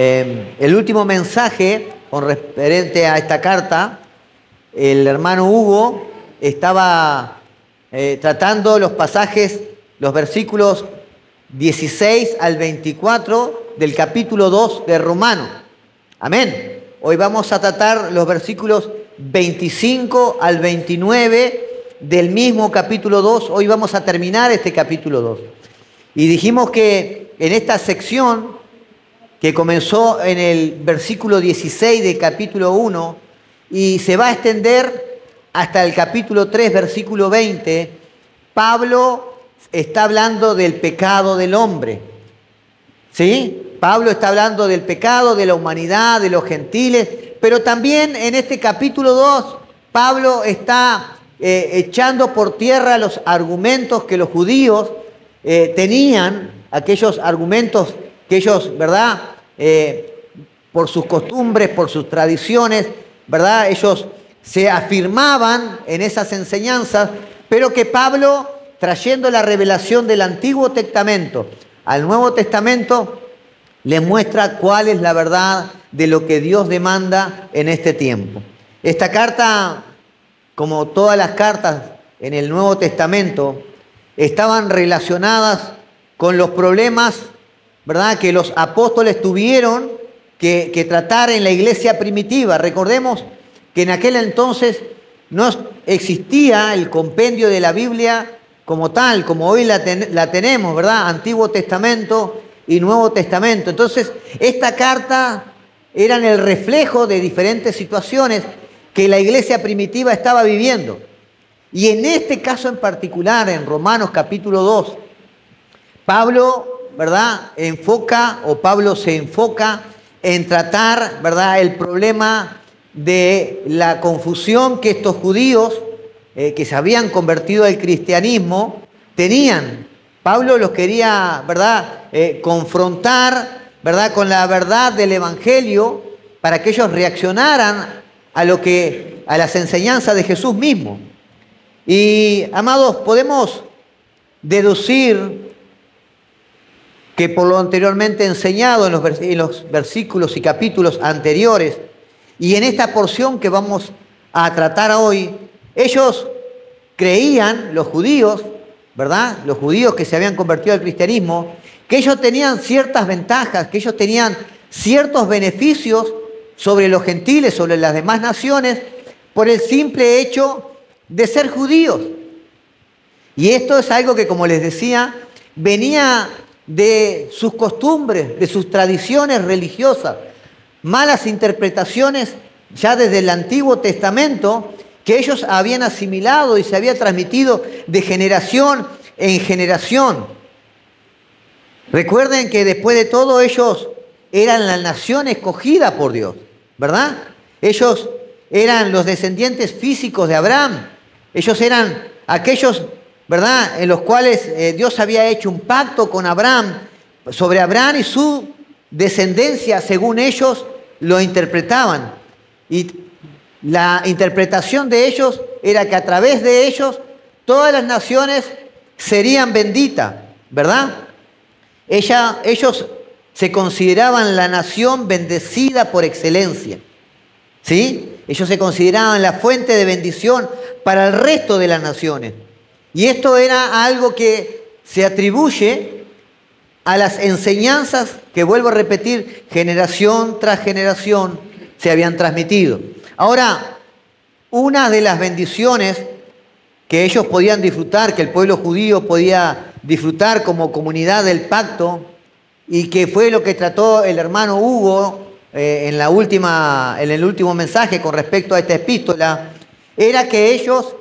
el último mensaje con referente a esta carta, el hermano Hugo estaba tratando los pasajes, los versículos 16 al 24 del capítulo 2 de Romanos. Amén. Hoy vamos a tratar los versículos 25 al 29 del mismo capítulo 2. Hoy vamos a terminar este capítulo 2. Y dijimos que en esta sección, que comenzó en el versículo 16 del capítulo 1 y se va a extender hasta el capítulo 3, versículo 20, Pablo está hablando del pecado del hombre. ¿Sí? Pablo está hablando del pecado, de la humanidad, de los gentiles, pero también en este capítulo 2, Pablo está echando por tierra los argumentos que los judíos tenían, aquellos argumentos que ellos, ¿verdad? Por sus costumbres, por sus tradiciones, ¿verdad? Ellos se afirmaban en esas enseñanzas, pero que Pablo, trayendo la revelación del Antiguo Testamento al Nuevo Testamento, les muestra cuál es la verdad de lo que Dios demanda en este tiempo. Esta carta, como todas las cartas en el Nuevo Testamento, estaban relacionadas con los problemas, ¿verdad?, que los apóstoles tuvieron que tratar en la iglesia primitiva. Recordemos que en aquel entonces no existía el compendio de la Biblia como tal, como hoy la tenemos, ¿verdad? Antiguo Testamento y Nuevo Testamento. Entonces, esta carta era el reflejo de diferentes situaciones que la iglesia primitiva estaba viviendo. Y en este caso en particular, en Romanos capítulo 2, Pablo, ¿verdad?, Pablo se enfoca en tratar, ¿verdad?, el problema de la confusión que estos judíos que se habían convertido al cristianismo tenían. Pablo los quería, ¿verdad?, confrontar, ¿verdad?, con la verdad del Evangelio para que ellos reaccionaran a las enseñanzas de Jesús mismo. Y, amados, podemos deducir que por lo anteriormente enseñado en los versículos y capítulos anteriores y en esta porción que vamos a tratar hoy, ellos creían, los judíos, ¿verdad?, los judíos que se habían convertido al cristianismo, que ellos tenían ciertas ventajas, que ellos tenían ciertos beneficios sobre los gentiles, sobre las demás naciones, por el simple hecho de ser judíos. Y esto es algo que, como les decía, venía de sus costumbres, de sus tradiciones religiosas, malas interpretaciones ya desde el Antiguo Testamento que ellos habían asimilado y se había transmitido de generación en generación. Recuerden que después de todo ellos eran la nación escogida por Dios, ¿verdad? Ellos eran los descendientes físicos de Abraham. Ellos eran aquellos, ¿verdad?, en los cuales Dios había hecho un pacto con Abraham, sobre Abraham y su descendencia, según ellos lo interpretaban. Y la interpretación de ellos era que a través de ellos todas las naciones serían benditas, ¿verdad? Ellos se consideraban la nación bendecida por excelencia, ¿sí? Ellos se consideraban la fuente de bendición para el resto de las naciones. Y esto era algo que se atribuye a las enseñanzas que, vuelvo a repetir, generación tras generación se habían transmitido. Ahora, una de las bendiciones que ellos podían disfrutar, que el pueblo judío podía disfrutar como comunidad del pacto, y que fue lo que trató el hermano Hugo en el último mensaje con respecto a esta epístola, era que ellos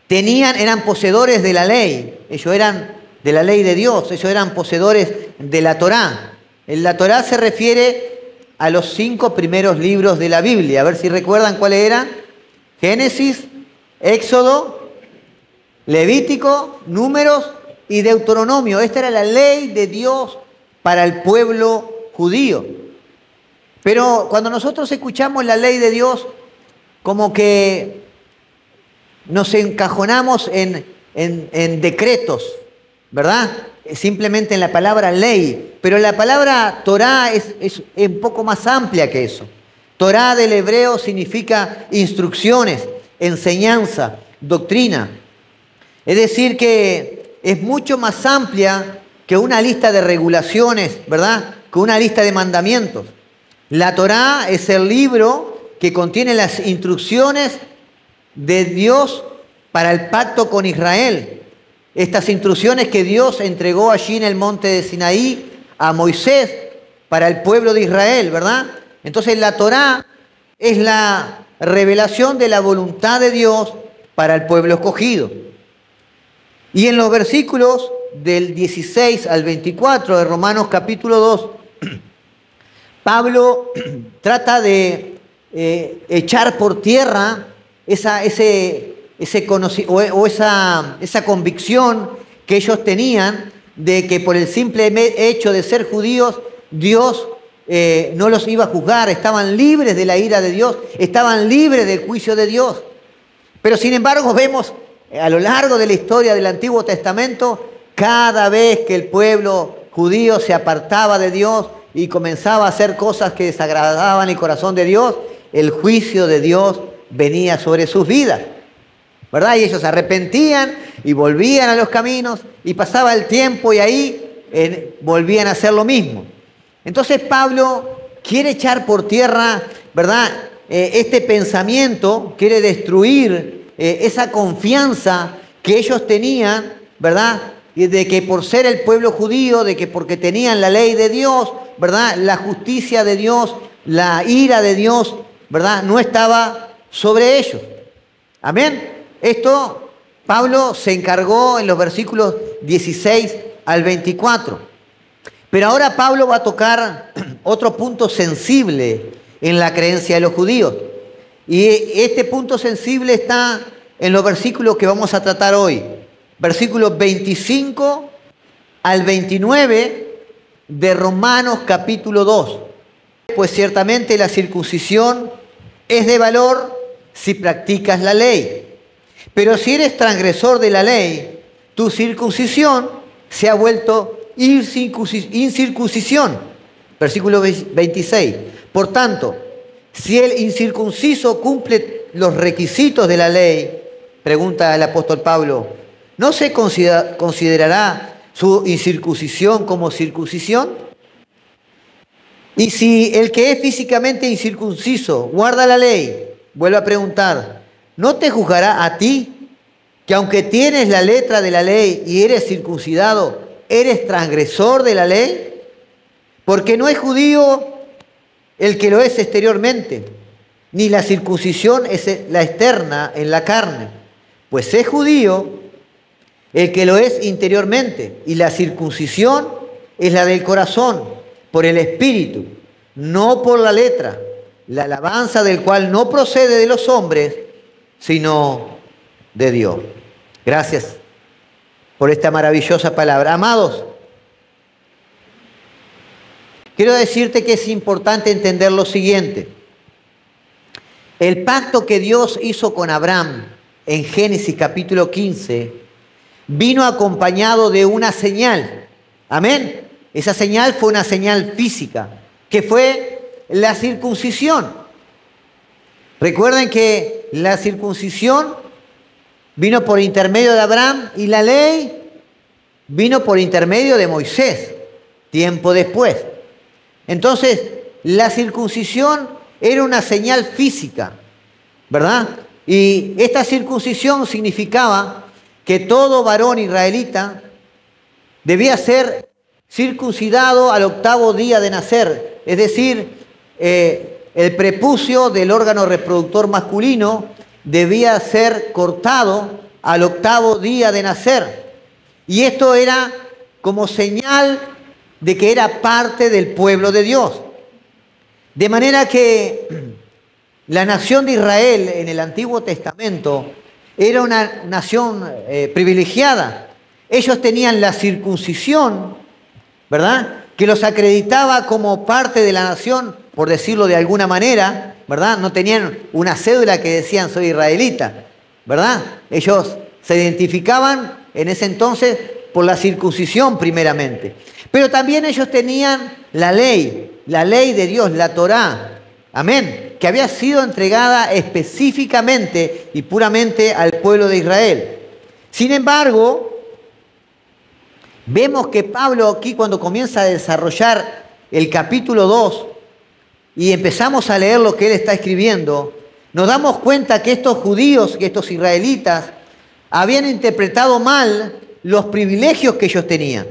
eran poseedores de la ley. Ellos eran de la ley de Dios, ellos eran poseedores de la Torá. La Torá se refiere a los 5 primeros libros de la Biblia. A ver si recuerdan cuáles eran. Génesis, Éxodo, Levítico, Números y Deuteronomio. Esta era la ley de Dios para el pueblo judío. Pero cuando nosotros escuchamos la ley de Dios, como que nos encajonamos en decretos, ¿verdad? simplemente en la palabra ley, pero la palabra Torá es un poco más amplia que eso. Torá del hebreo significa instrucciones, enseñanza, doctrina. Es decir, que es mucho más amplia que una lista de regulaciones, ¿verdad? Que una lista de mandamientos. La Torá es el libro que contiene las instrucciones de Dios para el pacto con Israel. Estas instrucciones que Dios entregó allí en el monte de Sinaí a Moisés para el pueblo de Israel, ¿verdad? Entonces la Torá es la revelación de la voluntad de Dios para el pueblo escogido. Y en los versículos del 16 al 24 de Romanos capítulo 2, Pablo trata de echar por tierra esa convicción que ellos tenían de que por el simple hecho de ser judíos, Dios no los iba a juzgar, estaban libres de la ira de Dios, estaban libres del juicio de Dios. Pero sin embargo vemos a lo largo de la historia del Antiguo Testamento, cada vez que el pueblo judío se apartaba de Dios y comenzaba a hacer cosas que desagradaban el corazón de Dios, el juicio de Dios venía sobre sus vidas, ¿verdad? Y ellos se arrepentían y volvían a los caminos y pasaba el tiempo y ahí volvían a hacer lo mismo. Entonces Pablo quiere echar por tierra, ¿verdad? Este pensamiento, quiere destruir esa confianza que ellos tenían, ¿verdad? De que por ser el pueblo judío, de que porque tenían la ley de Dios, ¿verdad? La justicia de Dios, la ira de Dios, ¿verdad? No estaba sobre ellos. Amén. Esto Pablo se encargó en los versículos 16 al 24. Pero ahora Pablo va a tocar otro punto sensible en la creencia de los judíos. Y este punto sensible está en los versículos que vamos a tratar hoy. Versículos 25 al 29 de Romanos capítulo 2. Pues ciertamente la circuncisión es de valor si practicas la ley. Pero si eres transgresor de la ley, tu circuncisión se ha vuelto incircuncisión. Versículo 26. Por tanto, si el incircunciso cumple los requisitos de la ley, pregunta el apóstol Pablo, ¿no se considerará su incircuncisión como circuncisión? Y si el que es físicamente incircunciso guarda la ley, vuelve a preguntar, ¿no te juzgará a ti, que aunque tienes la letra de la ley y eres circuncidado, eres transgresor de la ley? Porque no es judío el que lo es exteriormente, ni la circuncisión es la externa en la carne, pues es judío el que lo es interiormente, y la circuncisión es la del corazón, por el espíritu, no por la letra, la alabanza del cual no procede de los hombres, sino de Dios. Gracias por esta maravillosa palabra. Amados, quiero decirte que es importante entender lo siguiente. El pacto que Dios hizo con Abraham en Génesis capítulo 15 vino acompañado de una señal. Amén. Esa señal fue una señal física, que fue la circuncisión. Recuerden que la circuncisión vino por intermedio de Abraham y la ley vino por intermedio de Moisés, tiempo después. Entonces, la circuncisión era una señal física, ¿verdad? Y esta circuncisión significaba que todo varón israelita debía ser circuncidado al 8º día de nacer, es decir, el prepucio del órgano reproductor masculino debía ser cortado al 8º día de nacer. Y esto era como señal de que era parte del pueblo de Dios. De manera que la nación de Israel en el Antiguo Testamento era una nación privilegiada. Ellos tenían la circuncisión, ¿verdad?, que los acreditaba como parte de la nación, por decirlo de alguna manera, ¿verdad? No tenían una cédula que decían soy israelita, ¿verdad? Ellos se identificaban en ese entonces por la circuncisión primeramente. Pero también ellos tenían la ley de Dios, la Torá, amén, que había sido entregada específicamente y puramente al pueblo de Israel. Sin embargo, vemos que Pablo aquí cuando comienza a desarrollar el capítulo 2 y empezamos a leer lo que él está escribiendo, nos damos cuenta que estos judíos, que estos israelitas, habían interpretado mal los privilegios que ellos tenían.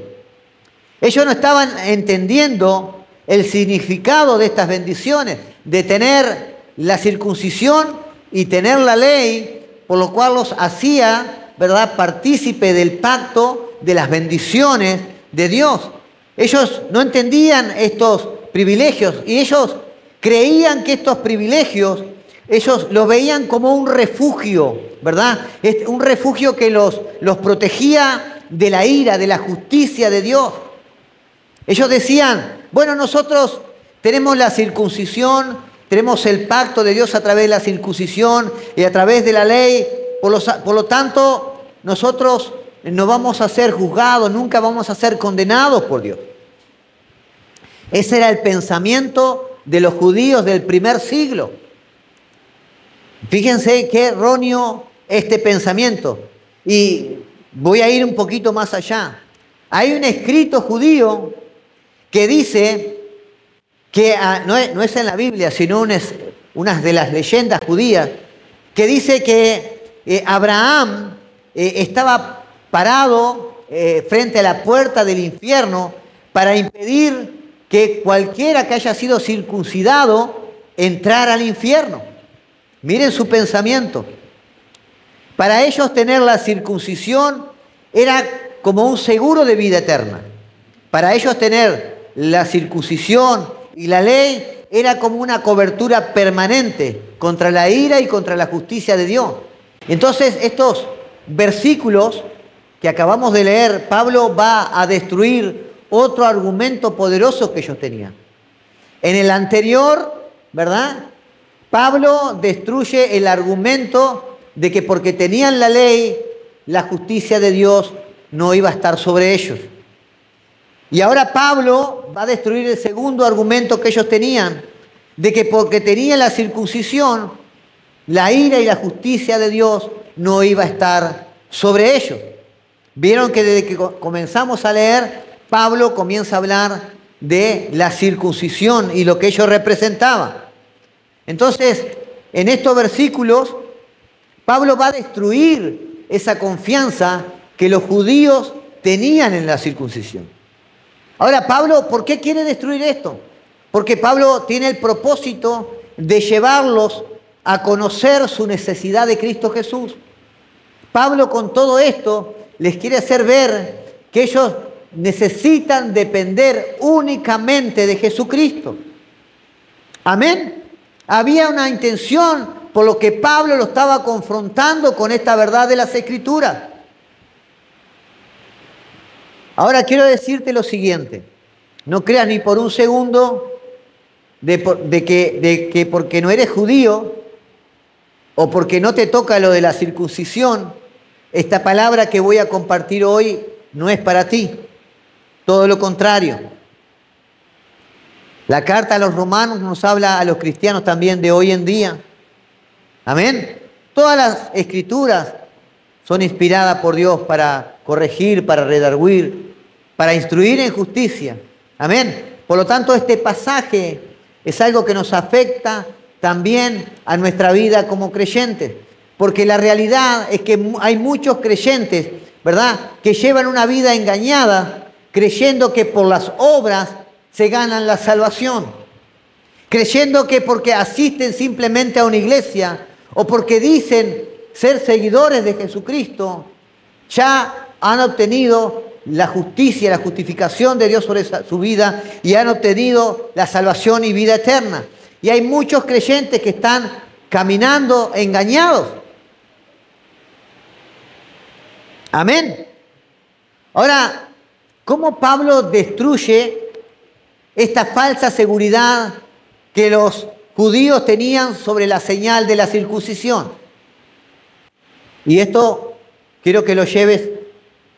Ellos no estaban entendiendo el significado de estas bendiciones, de tener la circuncisión y tener la ley, por lo cual los hacía, ¿verdad?, partícipe del pacto de las bendiciones de Dios. Ellos no entendían estos privilegios y ellos creían que estos privilegios, ellos los veían como un refugio, ¿verdad? Un refugio que los protegía de la ira, de la justicia de Dios. Ellos decían, bueno, nosotros tenemos la circuncisión, tenemos el pacto de Dios a través de la circuncisión y a través de la ley, por lo tanto, nosotros no vamos a ser juzgados, nunca vamos a ser condenados por Dios. Ese era el pensamiento de los judíos del primer siglo. Fíjense qué erróneo este pensamiento. Y voy a ir un poquito más allá. Hay un escrito judío que dice que, no es en la Biblia, sino una de las leyendas judías, que dice que Abraham estaba parado frente a la puerta del infierno para impedir que cualquiera que haya sido circuncidado entrara al infierno. Miren su pensamiento. Para ellos tener la circuncisión era como un seguro de vida eterna. Para ellos tener la circuncisión y la ley era como una cobertura permanente contra la ira y contra la justicia de Dios. Entonces estos versículos que acabamos de leer, Pablo va a destruir otro argumento poderoso que ellos tenían. En el anterior, ¿verdad?, Pablo destruye el argumento de que porque tenían la ley, la justicia de Dios no iba a estar sobre ellos. Y ahora Pablo va a destruir el segundo argumento que ellos tenían, de que porque tenían la circuncisión, la ira y la justicia de Dios no iba a estar sobre ellos. Vieron que desde que comenzamos a leer, Pablo comienza a hablar de la circuncisión y lo que ello representaba. Entonces, en estos versículos, Pablo va a destruir esa confianza que los judíos tenían en la circuncisión. Ahora, Pablo, ¿por qué quiere destruir esto? Porque Pablo tiene el propósito de llevarlos a conocer su necesidad de Cristo Jesús. Pablo con todo esto les quiere hacer ver que ellos necesitan depender únicamente de Jesucristo. Amén. Había una intención por lo que Pablo lo estaba confrontando con esta verdad de las Escrituras. Ahora quiero decirte lo siguiente. No creas ni por un segundo de que porque no eres judío o porque no te toca lo de la circuncisión, esta palabra que voy a compartir hoy no es para ti. Todo lo contrario. La carta a los romanos nos habla a los cristianos también de hoy en día. Amén. Todas las escrituras son inspiradas por Dios para corregir, para redarguir, para instruir en justicia. Amén. Por lo tanto, este pasaje es algo que nos afecta también a nuestra vida como creyentes. Porque la realidad es que hay muchos creyentes, ¿verdad?, que llevan una vida engañada, creyendo que por las obras se ganan la salvación. Creyendo que porque asisten simplemente a una iglesia o porque dicen ser seguidores de Jesucristo, ya han obtenido la justicia, la justificación de Dios sobre su vida y han obtenido la salvación y vida eterna. Y hay muchos creyentes que están caminando engañados. Amén. Ahora, ¿cómo Pablo destruye esta falsa seguridad que los judíos tenían sobre la señal de la circuncisión? Y esto quiero que lo lleves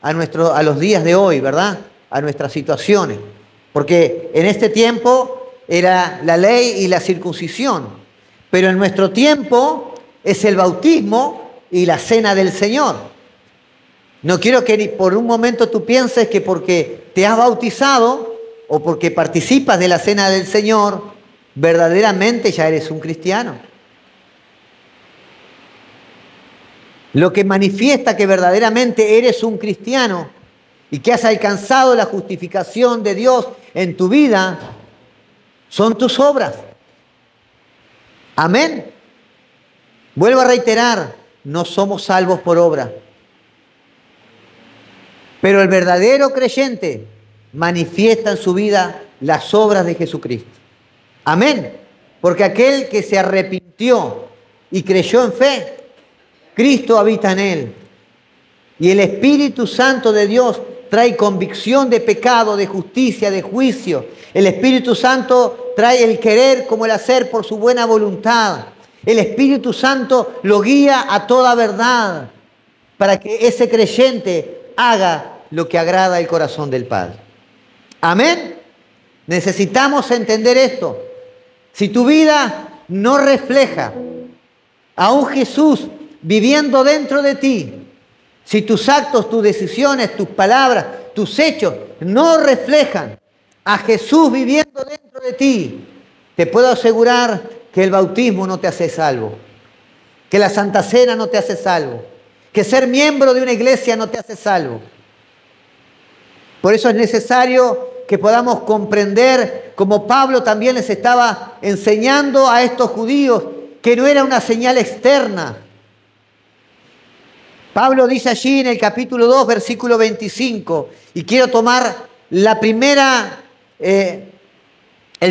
a los días de hoy, ¿verdad? A nuestras situaciones. Porque en este tiempo era la ley y la circuncisión. Pero en nuestro tiempo es el bautismo y la cena del Señor. No quiero que ni por un momento tú pienses que porque te has bautizado o porque participas de la cena del Señor, verdaderamente ya eres un cristiano. Lo que manifiesta que verdaderamente eres un cristiano y que has alcanzado la justificación de Dios en tu vida son tus obras. Amén. Vuelvo a reiterar, no somos salvos por obra. Pero el verdadero creyente manifiesta en su vida las obras de Jesucristo. Amén. Porque aquel que se arrepintió y creyó en fe, Cristo habita en él. Y el Espíritu Santo de Dios trae convicción de pecado, de justicia, de juicio. El Espíritu Santo trae el querer como el hacer por su buena voluntad. El Espíritu Santo lo guía a toda verdad para que ese creyente haga lo que agrada el corazón del Padre. Amén. Necesitamos entender esto. Si tu vida no refleja a un Jesús viviendo dentro de ti, si tus actos, tus decisiones, tus palabras, tus hechos no reflejan a Jesús viviendo dentro de ti, te puedo asegurar que el bautismo no te hace salvo, que la Santa Cena no te hace salvo, que ser miembro de una iglesia no te hace salvo. Por eso es necesario que podamos comprender, como Pablo también les estaba enseñando a estos judíos, que no era una señal externa. Pablo dice allí en el capítulo 2, versículo 25, y quiero tomar el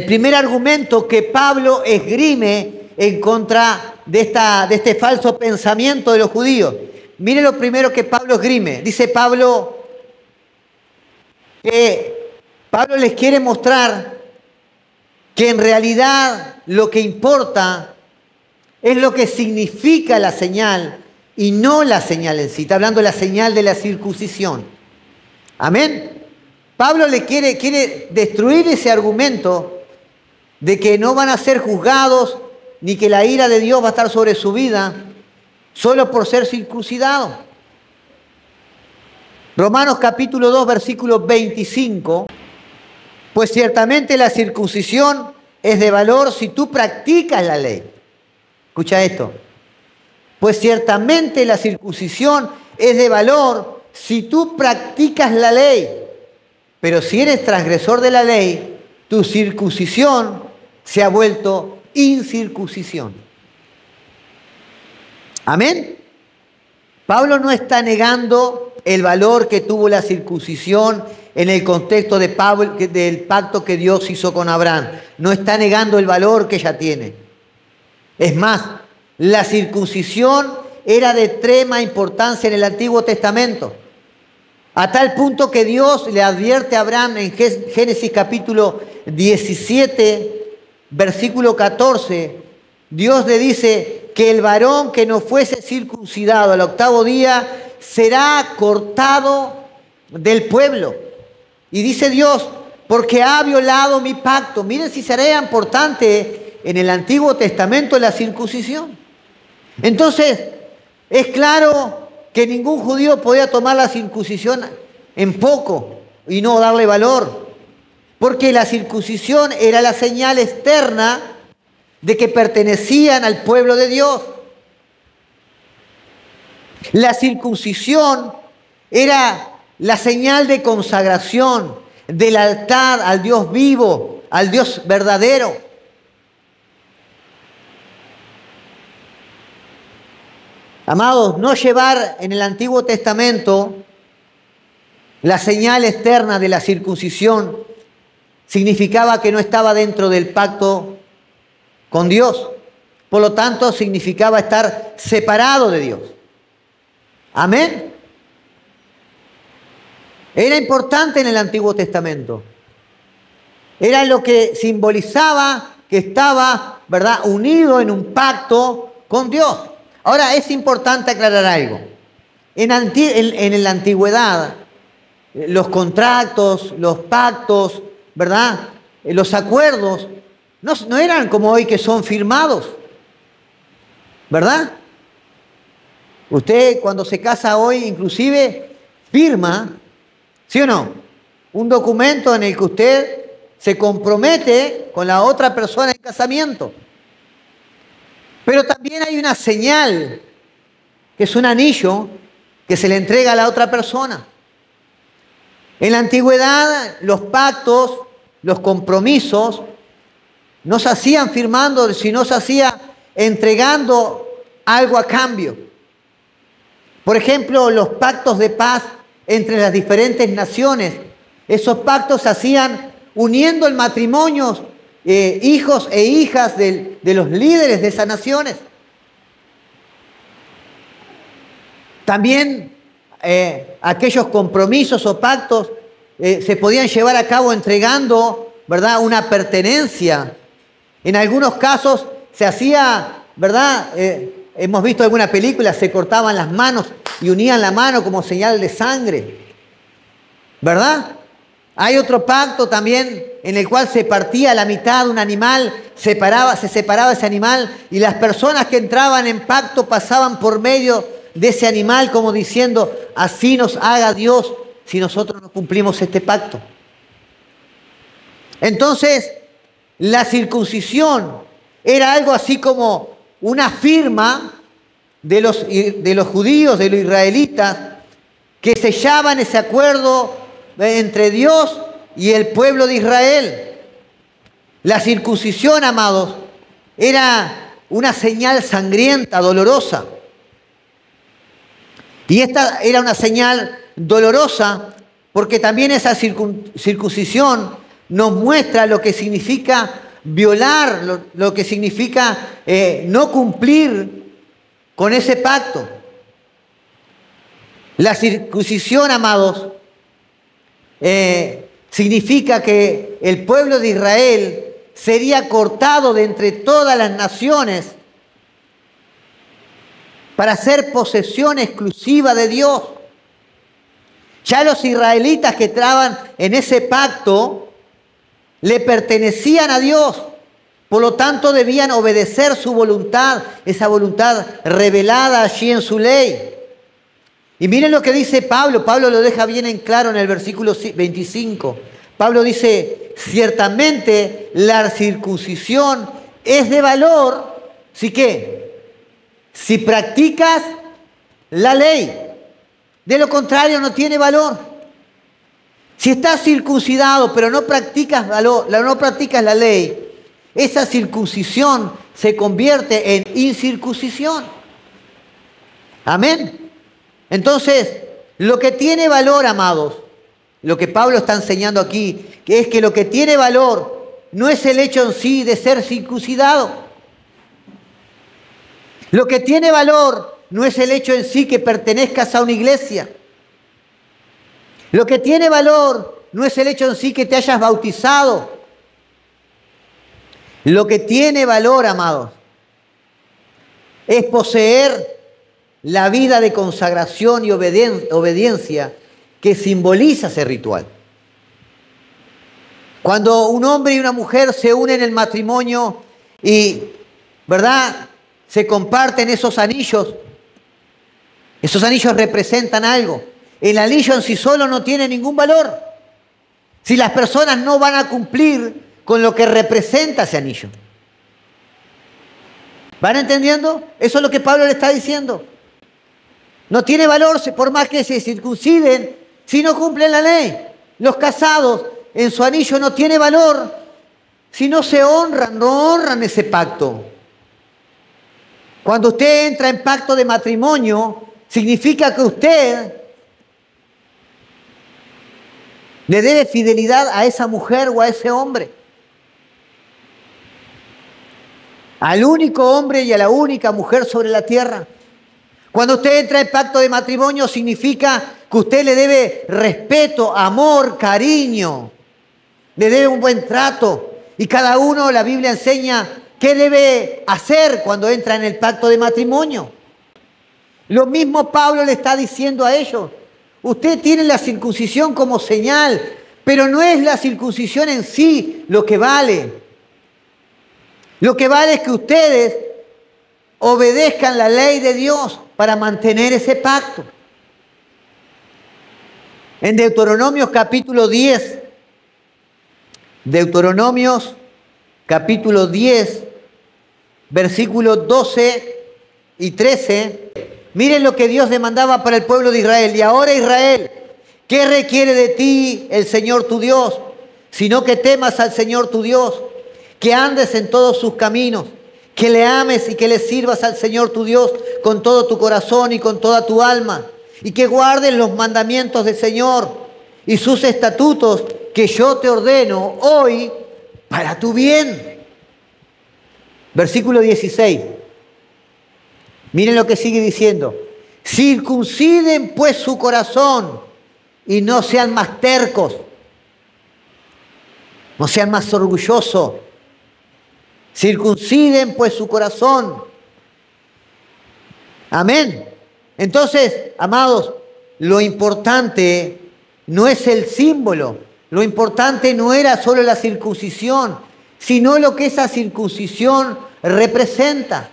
primer argumento que Pablo esgrime en contra de este falso pensamiento de los judíos. Mire lo primero que Pablo esgrime. Dice Pablo que Pablo les quiere mostrar que en realidad lo que importa es lo que significa la señal y no la señal en sí. Está hablando de la señal de la circuncisión. Amén. Pablo le quiere destruir ese argumento de que no van a ser juzgados ni que la ira de Dios va a estar sobre su vida solo por ser circuncidados. Romanos capítulo 2, versículo 25. Pues ciertamente la circuncisión es de valor si tú practicas la ley. Escucha esto. Pues ciertamente la circuncisión es de valor si tú practicas la ley. Pero si eres transgresor de la ley, tu circuncisión se ha vuelto incircuncisión. Amén. Pablo no está negando el valor que tuvo la circuncisión en el contexto del pacto que Dios hizo con Abraham. No está negando el valor que ella tiene. Es más, la circuncisión era de extrema importancia en el Antiguo Testamento. A tal punto que Dios le advierte a Abraham en Génesis capítulo 17, versículo 14. Dios le dice que el varón que no fuese circuncidado al octavo día será cortado del pueblo. Y dice Dios, porque ha violado mi pacto. Miren si sería importante en el Antiguo Testamento la circuncisión. Entonces, es claro que ningún judío podía tomar la circuncisión en poco y no darle valor. Porque la circuncisión era la señal externa de que pertenecían al pueblo de Dios. La circuncisión era la señal de consagración del altar al Dios vivo, al Dios verdadero. Amados, no llevar en el Antiguo Testamento la señal externa de la circuncisión significaba que no estaba dentro del pacto con Dios. Por lo tanto, significaba estar separado de Dios. Amén. Era importante en el Antiguo Testamento. Era lo que simbolizaba que estaba, ¿verdad?, unido en un pacto con Dios. Ahora, es importante aclarar algo. En la antigüedad, los contratos, los pactos, ¿verdad? Los acuerdos, no eran como hoy que son firmados, ¿verdad? Usted cuando se casa hoy inclusive firma, ¿sí o no? Un documento en el que usted se compromete con la otra persona en casamiento. Pero también hay una señal, que es un anillo, que se le entrega a la otra persona. En la antigüedad, los pactos, los compromisos, no se hacían firmando, sino se hacía entregando algo a cambio. Por ejemplo, los pactos de paz entre las diferentes naciones. Esos pactos se hacían uniendo el matrimonio, hijos e hijas de los líderes de esas naciones. También aquellos compromisos o pactos se podían llevar a cabo entregando, ¿verdad?, una pertenencia. En algunos casos se hacía, ¿verdad? Hemos visto alguna película, se cortaban las manos y unían la mano como señal de sangre, ¿verdad? Hay otro pacto también en el cual se partía la mitad de un animal, se separaba ese animal y las personas que entraban en pacto pasaban por medio de ese animal como diciendo, así nos haga Dios si nosotros no cumplimos este pacto. Entonces, la circuncisión era algo así como una firma de los judíos, de los israelitas, que sellaban ese acuerdo entre Dios y el pueblo de Israel. La circuncisión, amados, era una señal sangrienta, dolorosa. Y esta era una señal dolorosa porque también esa circuncisión nos muestra lo que significa violar, lo que significa no cumplir con ese pacto. La circuncisión, amados, significa que el pueblo de Israel sería cortado de entre todas las naciones para ser posesión exclusiva de Dios. Ya los israelitas que entraban en ese pacto le pertenecían a Dios, por lo tanto debían obedecer su voluntad, esa voluntad revelada allí en su ley. Y miren lo que dice Pablo. Pablo lo deja bien en claro en el versículo 25. Pablo dice, ciertamente la circuncisión es de valor, ¿sí qué? Si practicas la ley. De lo contrario no tiene valor. Si estás circuncidado pero no practicas la ley, esa circuncisión se convierte en incircuncisión. Amén. Entonces, lo que tiene valor, amados, lo que Pablo está enseñando aquí, que es que lo que tiene valor no es el hecho en sí de ser circuncidado. Lo que tiene valor no es el hecho en sí que pertenezcas a una iglesia. Lo que tiene valor no es el hecho en sí que te hayas bautizado. Lo que tiene valor, amados, es poseer la vida de consagración y obediencia que simboliza ese ritual. Cuando un hombre y una mujer se unen en el matrimonio y, ¿verdad?, se comparten esos anillos representan algo. El anillo en sí solo no tiene ningún valor si las personas no van a cumplir con lo que representa ese anillo. ¿Van entendiendo? Eso es lo que Pablo le está diciendo. No tiene valor por más que se circunciden si no cumplen la ley. Los casados en su anillo no tiene valor si no se honran, no honran ese pacto. Cuando usted entra en pacto de matrimonio, significa que usted le debe fidelidad a esa mujer o a ese hombre. Al único hombre y a la única mujer sobre la tierra. Cuando usted entra en pacto de matrimonio, significa que usted le debe respeto, amor, cariño. Le debe un buen trato. Y cada uno, la Biblia enseña qué debe hacer cuando entra en el pacto de matrimonio. Lo mismo Pablo le está diciendo a ellos. Usted tiene la circuncisión como señal, pero no es la circuncisión en sí lo que vale. Lo que vale es que ustedes obedezcan la ley de Dios para mantener ese pacto. En Deuteronomios capítulo 10, Deuteronomios capítulo 10, versículos 12 y 13, miren lo que Dios demandaba para el pueblo de Israel. Y ahora, Israel, ¿qué requiere de ti el Señor tu Dios? Sino que temas al Señor tu Dios, que andes en todos sus caminos, que le ames y que le sirvas al Señor tu Dios con todo tu corazón y con toda tu alma, y que guardes los mandamientos del Señor y sus estatutos que yo te ordeno hoy para tu bien. Versículo 16. Miren lo que sigue diciendo. Circunciden pues su corazón y no sean más tercos, no sean más orgullosos. Circunciden pues su corazón. Amén. Entonces, amados, lo importante no es el símbolo. Lo importante no era solo la circuncisión, sino lo que esa circuncisión representa.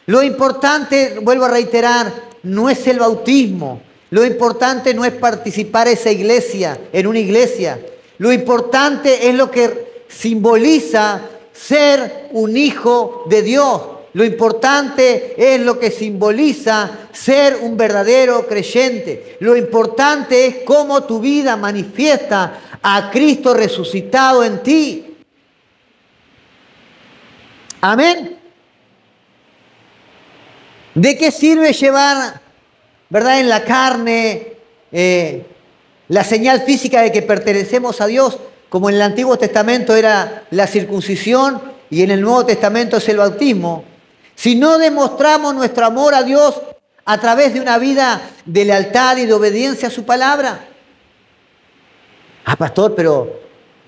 Lo importante, vuelvo a reiterar, no es el bautismo. Lo importante no es participar en una iglesia. Lo importante es lo que simboliza ser un hijo de Dios. Lo importante es lo que simboliza ser un verdadero creyente. Lo importante es cómo tu vida manifiesta a Cristo resucitado en ti. Amén. ¿De qué sirve llevar, verdad, en la carne la señal física de que pertenecemos a Dios, como en el Antiguo Testamento era la circuncisión y en el Nuevo Testamento es el bautismo, si no demostramos nuestro amor a Dios a través de una vida de lealtad y de obediencia a su palabra? Ah, pastor, pero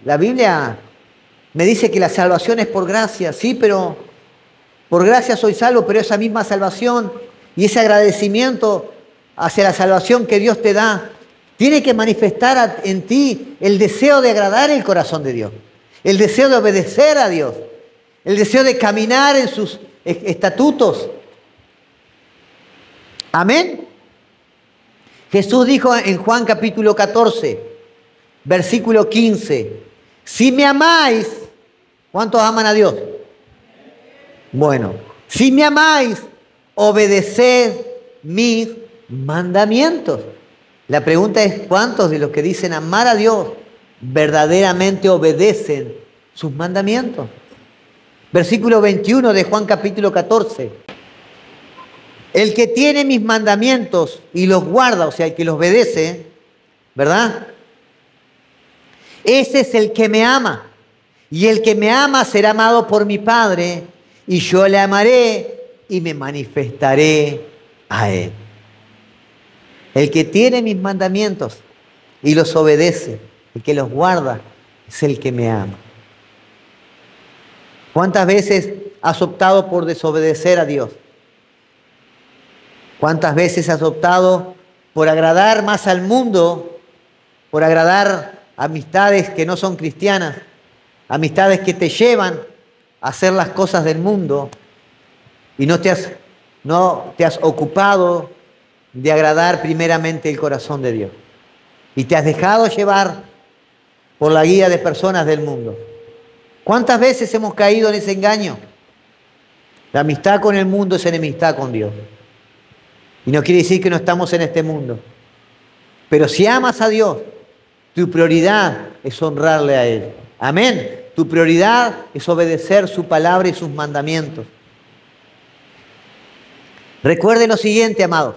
la Biblia me dice que la salvación es por gracia. Sí, pero por gracia soy salvo, pero esa misma salvación y ese agradecimiento hacia la salvación que Dios te da tiene que manifestar en ti el deseo de agradar el corazón de Dios, el deseo de obedecer a Dios, el deseo de caminar en sus estatutos. Amén. Jesús dijo en Juan capítulo 14, versículo 15, si me amáis, ¿cuántos aman a Dios? Bueno, si me amáis, obedeced mis mandamientos. La pregunta es, ¿cuántos de los que dicen amar a Dios verdaderamente obedecen sus mandamientos? Versículo 21 de Juan capítulo 14. El que tiene mis mandamientos y los guarda, o sea, el que los obedece, ¿verdad? Ese es el que me ama. Y el que me ama será amado por mi Padre, y yo le amaré y me manifestaré a él. El que tiene mis mandamientos y los obedece, el que los guarda, es el que me ama. ¿Cuántas veces has optado por desobedecer a Dios? ¿Cuántas veces has optado por agradar más al mundo, por agradar amistades que no son cristianas, amistades que te llevan a hacer las cosas del mundo y no te has ocupado de agradar primeramente el corazón de Dios? Y te has dejado llevar por la guía de personas del mundo. ¿Cuántas veces hemos caído en ese engaño? La amistad con el mundo es enemistad con Dios. Y no quiere decir que no estamos en este mundo. Pero si amas a Dios, tu prioridad es honrarle a Él. Amén. Tu prioridad es obedecer su palabra y sus mandamientos. Recuerden lo siguiente, amados.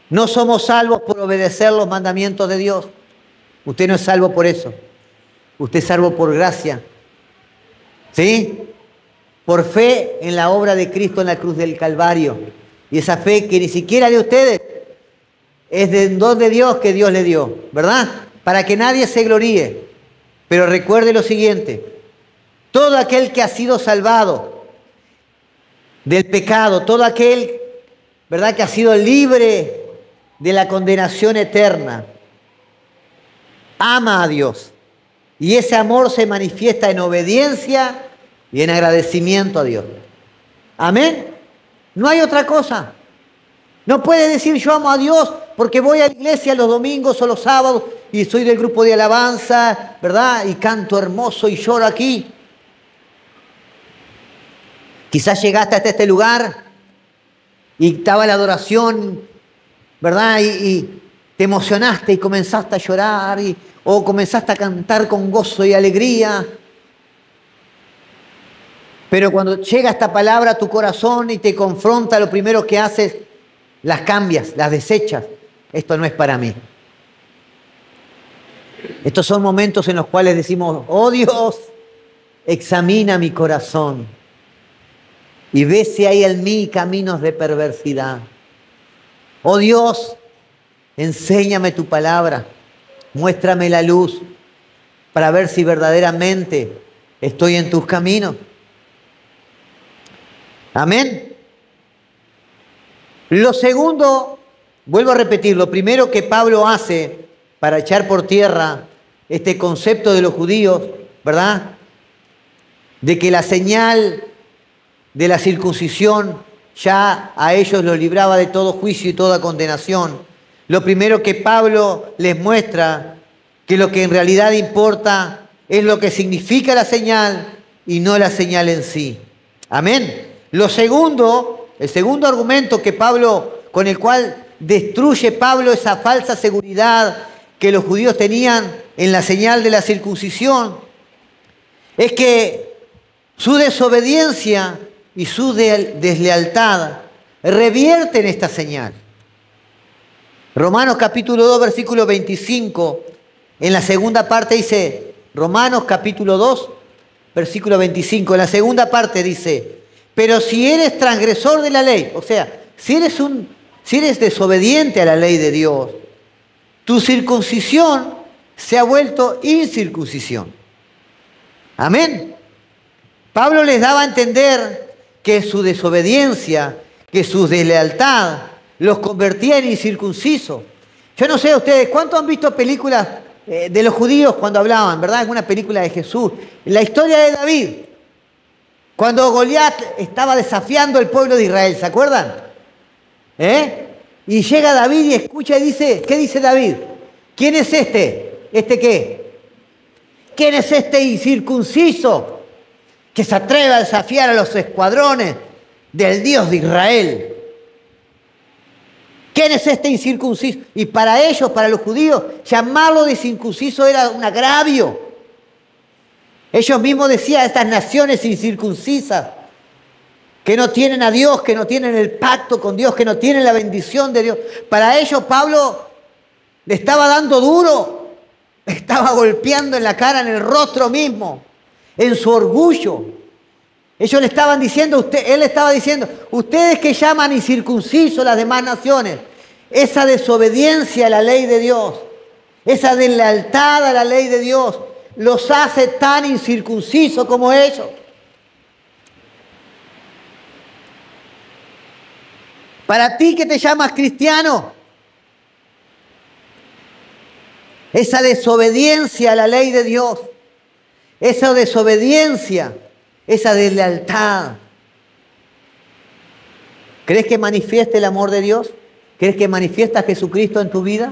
No somos salvos por obedecer los mandamientos de Dios. Usted no es salvo por eso. Usted es salvo por gracia. ¿Sí? Por fe en la obra de Cristo en la cruz del Calvario. Y esa fe que ni siquiera de ustedes, es del don de Dios que Dios le dio, ¿verdad? Para que nadie se gloríe. Pero recuerde lo siguiente. Todo aquel que ha sido salvado del pecado, todo aquel, ¿verdad?, que ha sido libre de la condenación eterna. Ama a Dios. Y ese amor se manifiesta en obediencia y en agradecimiento a Dios. Amén. No hay otra cosa. No puedes decir yo amo a Dios porque voy a la iglesia los domingos o los sábados y soy del grupo de alabanza, ¿verdad? Y canto hermoso y lloro aquí. Quizás llegaste hasta este lugar y estaba la adoración, ¿verdad? Y te emocionaste y comenzaste a llorar o comenzaste a cantar con gozo y alegría. Pero cuando llega esta palabra a tu corazón y te confronta, lo primero que haces, las cambias, las desechas. Esto no es para mí. Estos son momentos en los cuales decimos, oh Dios, examina mi corazón y ve si hay en mí caminos de perversidad. Oh Dios, enséñame tu palabra, muéstrame la luz para ver si verdaderamente estoy en tus caminos. Amén. Lo segundo, vuelvo a repetir, lo primero que Pablo hace para echar por tierra este concepto de los judíos, ¿verdad? De que la señal de la circuncisión ya a ellos los libraba de todo juicio y toda condenación. Lo primero que Pablo les muestra, que lo que en realidad importa es lo que significa la señal y no la señal en sí. Amén. Lo segundo, el segundo argumento que Pablo, con el cual destruye Pablo esa falsa seguridad que los judíos tenían en la señal de la circuncisión, es que su desobediencia y su deslealtad revierten esta señal. Romanos capítulo 2, versículo 25, en la segunda parte dice, Romanos capítulo 2, versículo 25, en la segunda parte dice, pero si eres transgresor de la ley, o sea, si eres desobediente a la ley de Dios, tu circuncisión se ha vuelto incircuncisión. Amén. Pablo les daba a entender que su desobediencia, que su deslealtad, los convertía en incircuncisos. Yo no sé ustedes, ¿cuántos han visto películas de los judíos cuando hablaban, verdad? Alguna película de Jesús. La historia de David, cuando Goliat estaba desafiando al pueblo de Israel, ¿se acuerdan? Y llega David y escucha y dice, ¿qué dice David? ¿Quién es este? ¿Este qué? ¿Quién es este incircunciso que se atreve a desafiar a los escuadrones del Dios de Israel? ¿Quién es este incircunciso? Y para ellos, para los judíos, llamarlo de incircunciso era un agravio. Ellos mismos decían, estas naciones incircuncisas, que no tienen a Dios, que no tienen el pacto con Dios, que no tienen la bendición de Dios. Para ellos Pablo le estaba dando duro, le estaba golpeando en la cara, en el rostro mismo, en su orgullo. Ellos le estaban diciendo, él le estaba diciendo, ustedes que llaman incircuncisos las demás naciones, esa desobediencia a la ley de Dios, esa deslealtad a la ley de Dios, los hace tan incircuncisos como ellos. Para ti que te llamas cristiano, esa desobediencia a la ley de Dios, esa desobediencia, esa deslealtad, ¿crees que manifieste el amor de Dios? ¿Crees que manifiesta a Jesucristo en tu vida?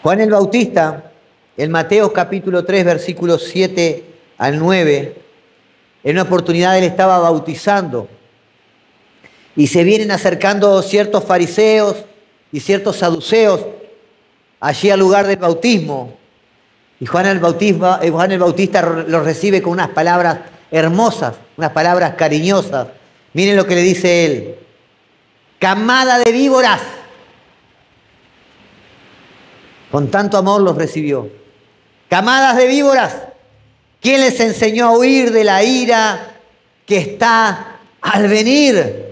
Juan el Bautista, en Mateo capítulo 3, versículos 7 al 9, en una oportunidad él estaba bautizando y se vienen acercando ciertos fariseos y ciertos saduceos allí al lugar del bautismo. Y Juan el Bautista los recibe con unas palabras hermosas, unas palabras cariñosas. Miren lo que le dice él. Camada de víboras. Con tanto amor los recibió. Camadas de víboras. ¿Quién les enseñó a huir de la ira que está al venir?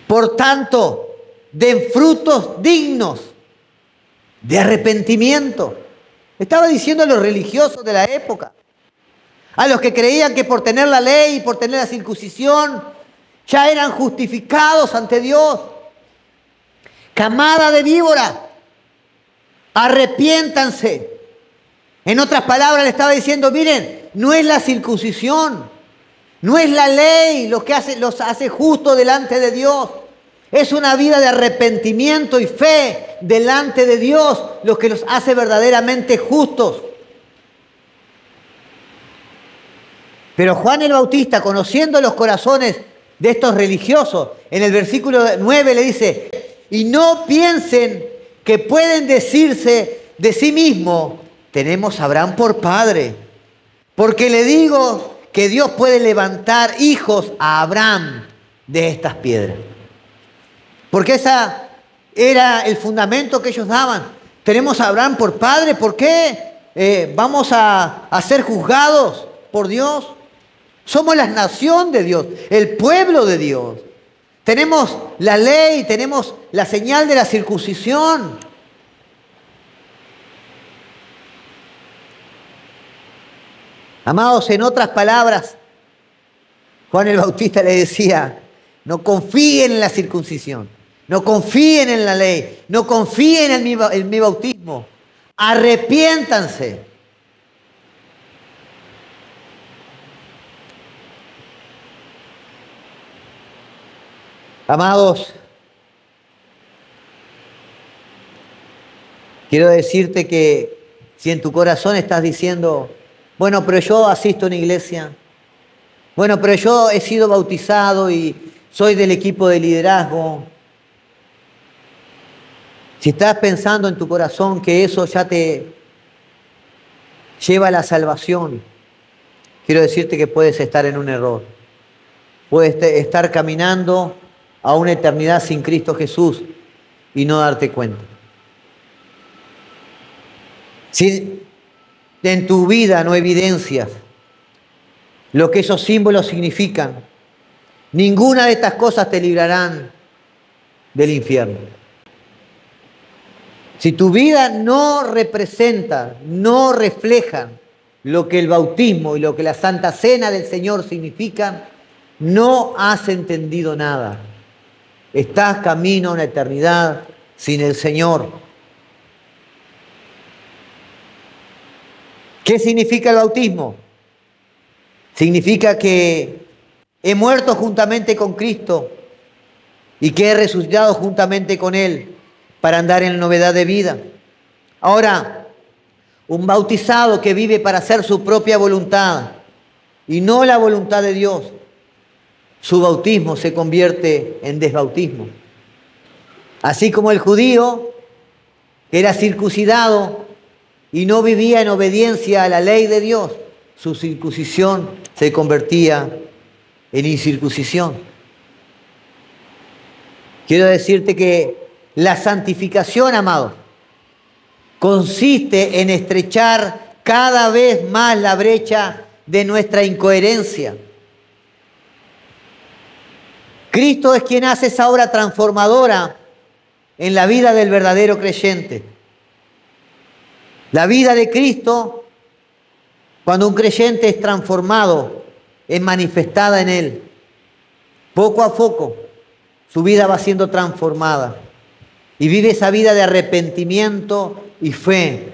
Por tanto, den frutos dignos de arrepentimiento. Estaba diciendo a los religiosos de la época. A los que creían que por tener la ley y por tener la circuncisión ya eran justificados ante Dios. Camada de víbora, arrepiéntanse. En otras palabras le estaba diciendo, miren, no es la circuncisión, no es la ley lo que los hace justos delante de Dios. Es una vida de arrepentimiento y fe delante de Dios lo que los hace verdaderamente justos. Pero Juan el Bautista, conociendo los corazones de estos religiosos, en el versículo 9 le dice, y no piensen que pueden decirse de sí mismo, tenemos a Abraham por padre, porque le digo que Dios puede levantar hijos a Abraham de estas piedras. Porque ese era el fundamento que ellos daban. Tenemos a Abraham por padre, ¿por qué vamos a ser juzgados por Dios? Somos la nación de Dios, el pueblo de Dios. Tenemos la ley, tenemos la señal de la circuncisión. Amados, en otras palabras, Juan el Bautista le decía, no confíen en la circuncisión, no confíen en la ley, no confíen en mi bautismo, arrepiéntanse. Amados, quiero decirte que si en tu corazón estás diciendo, bueno, pero yo asisto a una iglesia, bueno, pero yo he sido bautizado y soy del equipo de liderazgo. Si estás pensando en tu corazón que eso ya te lleva a la salvación, quiero decirte que puedes estar en un error. Puedes estar caminando a una eternidad sin Cristo Jesús y no darte cuenta. Si en tu vida no evidencias lo que esos símbolos significan, ninguna de estas cosas te librarán del infierno. Si tu vida no representa, no refleja lo que el bautismo y lo que la Santa Cena del Señor significan, no has entendido nada. Estás camino a una eternidad sin el Señor. ¿Qué significa el bautismo? Significa que he muerto juntamente con Cristo y que he resucitado juntamente con Él para andar en novedad de vida. Ahora, un bautizado que vive para hacer su propia voluntad y no la voluntad de Dios, su bautismo se convierte en desbautismo. Así como el judío que era circuncidado y no vivía en obediencia a la ley de Dios, su circuncisión se convertía en incircuncisión. Quiero decirte que la santificación, amado, consiste en estrechar cada vez más la brecha de nuestra incoherencia. Cristo es quien hace esa obra transformadora en la vida del verdadero creyente. La vida de Cristo, cuando un creyente es transformado, es manifestada en Él. Poco a poco, su vida va siendo transformada y vive esa vida de arrepentimiento y fe,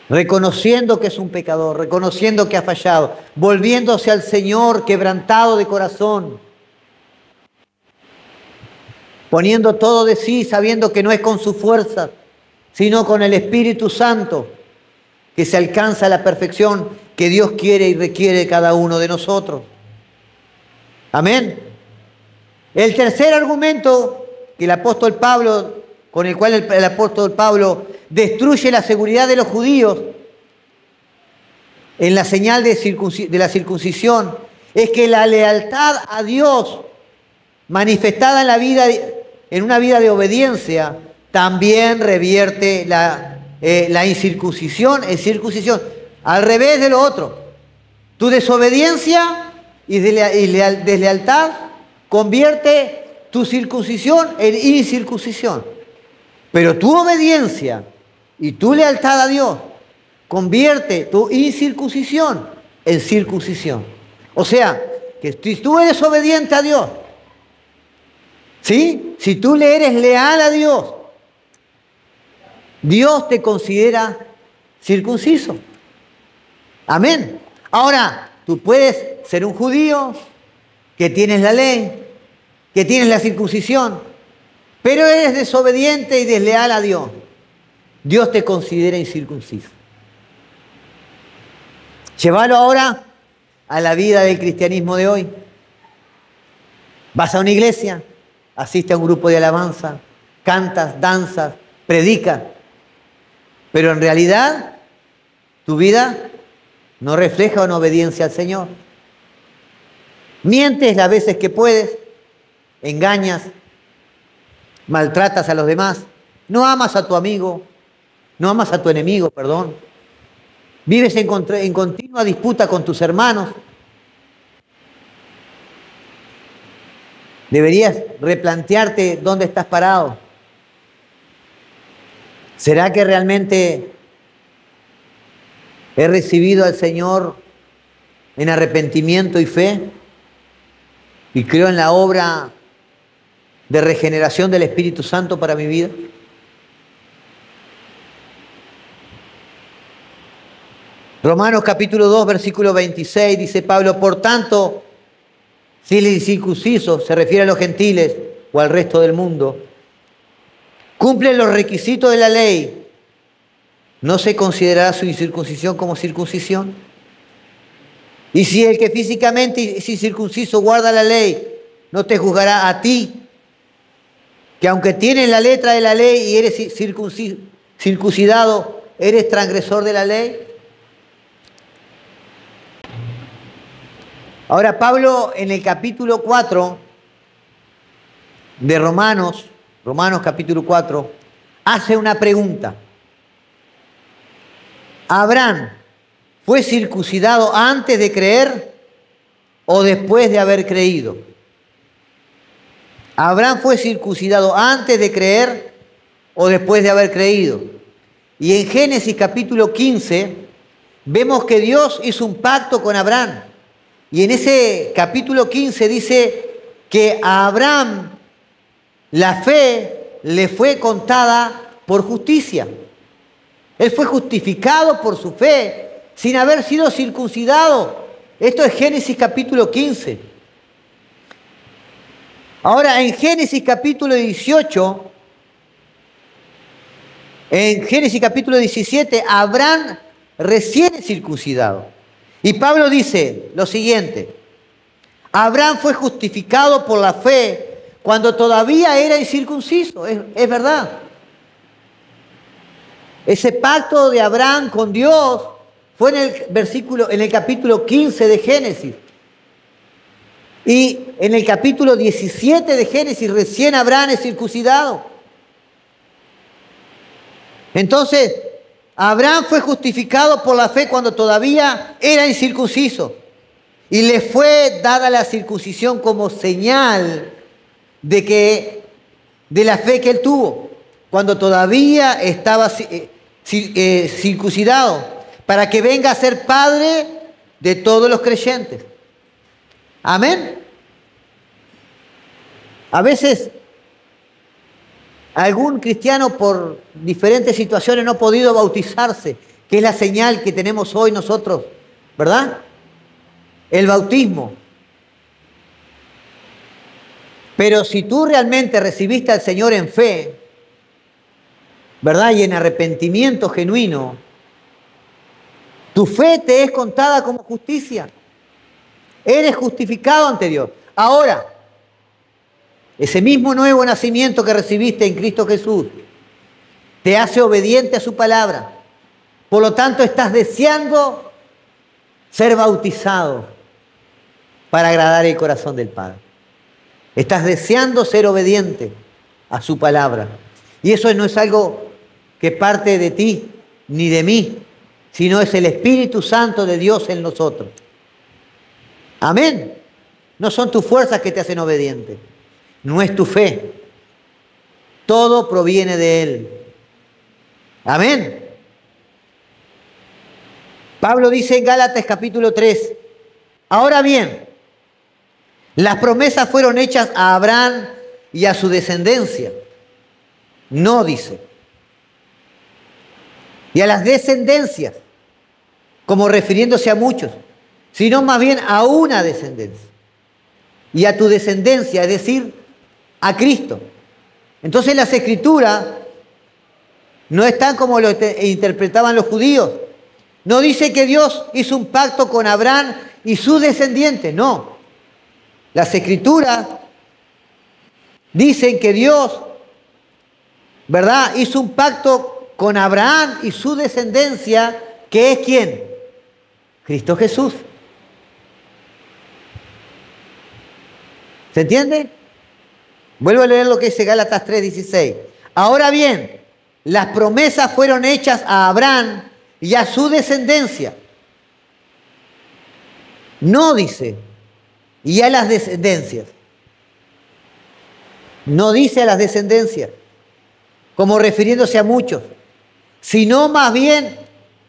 reconociendo que es un pecador, reconociendo que ha fallado, volviéndose al Señor quebrantado de corazón, poniendo todo de sí, sabiendo que no es con su fuerza, sino con el Espíritu Santo, que se alcanza la perfección que Dios quiere y requiere de cada uno de nosotros. Amén. El tercer argumento que el apóstol Pablo, con el cual el apóstol Pablo destruye la seguridad de los judíos en la señal de la circuncisión, es que la lealtad a Dios manifestada en una vida de obediencia también revierte la incircuncisión en circuncisión, al revés de lo otro. Tu desobediencia y deslealtad convierte tu circuncisión en incircuncisión. Pero tu obediencia y tu lealtad a Dios convierte tu incircuncisión en circuncisión. O sea, que si tú eres obediente a Dios, ¿sí? Si tú le eres leal a Dios, Dios te considera circunciso. Amén. Ahora, tú puedes ser un judío que tienes la ley, que tienes la circuncisión, pero eres desobediente y desleal a Dios. Dios te considera incircunciso. Llévalo ahora a la vida del cristianismo de hoy. Vas a una iglesia, asistes a un grupo de alabanza, cantas, danzas, predicas, pero en realidad tu vida no refleja una obediencia al Señor. Mientes las veces que puedes, engañas, maltratas a los demás, no amas a tu amigo, no amas a tu enemigo, perdón. Vives en continua disputa con tus hermanos. Deberías replantearte dónde estás parado. ¿Será que realmente he recibido al Señor en arrepentimiento y fe? ¿Y creo en la obra de regeneración del Espíritu Santo para mi vida? Romanos capítulo 2, versículo 26, dice Pablo: por tanto, si el incircunciso, se refiere a los gentiles o al resto del mundo, cumple los requisitos de la ley, ¿no se considerará su incircuncisión como circuncisión? Y si el que físicamente es incircunciso guarda la ley, ¿no te juzgará a ti, que aunque tienes la letra de la ley y eres circuncidado, eres transgresor de la ley? Ahora Pablo en el capítulo 4 de Romanos capítulo 4, hace una pregunta. ¿Abraham fue circuncidado antes de creer o después de haber creído? ¿Abraham fue circuncidado antes de creer o después de haber creído? Y en Génesis capítulo 15 vemos que Dios hizo un pacto con Abraham. Y en ese capítulo 15 dice que a Abraham la fe le fue contada por justicia. Él fue justificado por su fe sin haber sido circuncidado. Esto es Génesis capítulo 15. Ahora en Génesis capítulo 18, en Génesis capítulo 17, Abraham recién es circuncidado. Y Pablo dice lo siguiente: Abraham fue justificado por la fe cuando todavía era incircunciso. Es verdad. Ese pacto de Abraham con Dios fue en el capítulo 15 de Génesis. Y en el capítulo 17 de Génesis recién Abraham es circuncidado. Entonces, Abraham fue justificado por la fe cuando todavía era incircunciso. Y le fue dada la circuncisión como señal de la fe que él tuvo, cuando todavía estaba circuncidado, para que venga a ser padre de todos los creyentes. Amén. A veces algún cristiano por diferentes situaciones no ha podido bautizarse, que es la señal que tenemos hoy nosotros, ¿verdad? El bautismo. Pero si tú realmente recibiste al Señor en fe, ¿verdad? Y en arrepentimiento genuino, tu fe te es contada como justicia. Eres justificado ante Dios. Ahora, ese mismo nuevo nacimiento que recibiste en Cristo Jesús te hace obediente a su palabra. Por lo tanto, estás deseando ser bautizado para agradar el corazón del Padre. Estás deseando ser obediente a su palabra. Y eso no es algo que parte de ti ni de mí, sino es el Espíritu Santo de Dios en nosotros. Amén. No son tus fuerzas que te hacen obediente. No es tu fe. Todo proviene de Él. Amén. Pablo dice en Gálatas capítulo 3, ahora bien, las promesas fueron hechas a Abraham y a su descendencia. No, dice. Y a las descendencias, como refiriéndose a muchos, sino más bien a una descendencia. Y a tu descendencia, es decir, a Cristo. Entonces las Escrituras no están como lo interpretaban los judíos. No dice que Dios hizo un pacto con Abraham y sus descendientes, no. Las Escrituras dicen que Dios, ¿verdad?, hizo un pacto con Abraham y su descendencia, que es ¿quién? Cristo Jesús. ¿Se entiende? Vuelvo a leer lo que dice Gálatas 3:16. Ahora bien, las promesas fueron hechas a Abraham y a su descendencia. No dice, y a las descendencias. No dice a las descendencias, como refiriéndose a muchos, sino más bien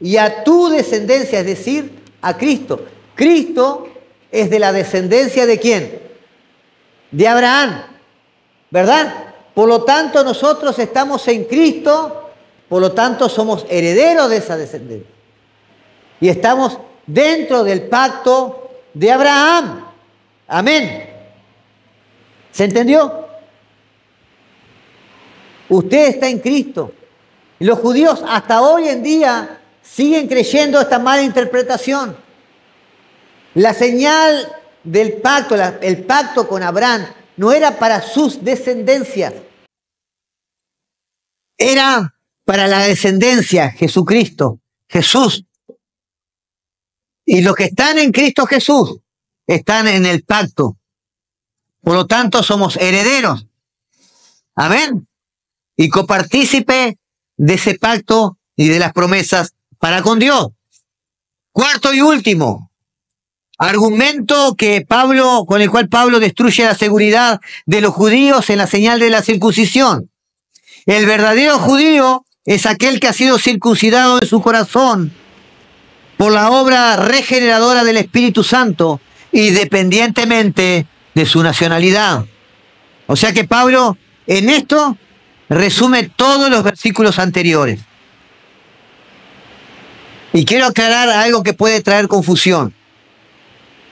y a tu descendencia, es decir, a Cristo. Cristo es de la descendencia ¿de quién? De Abraham, ¿verdad? Por lo tanto, nosotros estamos en Cristo, por lo tanto somos herederos de esa descendencia. Y estamos dentro del pacto de Abraham. Amén. ¿Se entendió? Usted está en Cristo. Y los judíos hasta hoy en día siguen creyendo esta mala interpretación. La señal del pacto, el pacto con Abraham, no era para sus descendencias. Era para la descendencia, Jesucristo, Jesús. Y los que están en Cristo Jesús están en el pacto. Por lo tanto, somos herederos. Amén. Y copartícipe de ese pacto y de las promesas para con Dios. Cuarto y último argumento con el cual Pablo destruye la seguridad de los judíos en la señal de la circuncisión. El verdadero judío es aquel que ha sido circuncidado en su corazón por la obra regeneradora del Espíritu Santo, independientemente de su nacionalidad. O sea que Pablo en esto resume todos los versículos anteriores. Y quiero aclarar algo que puede traer confusión.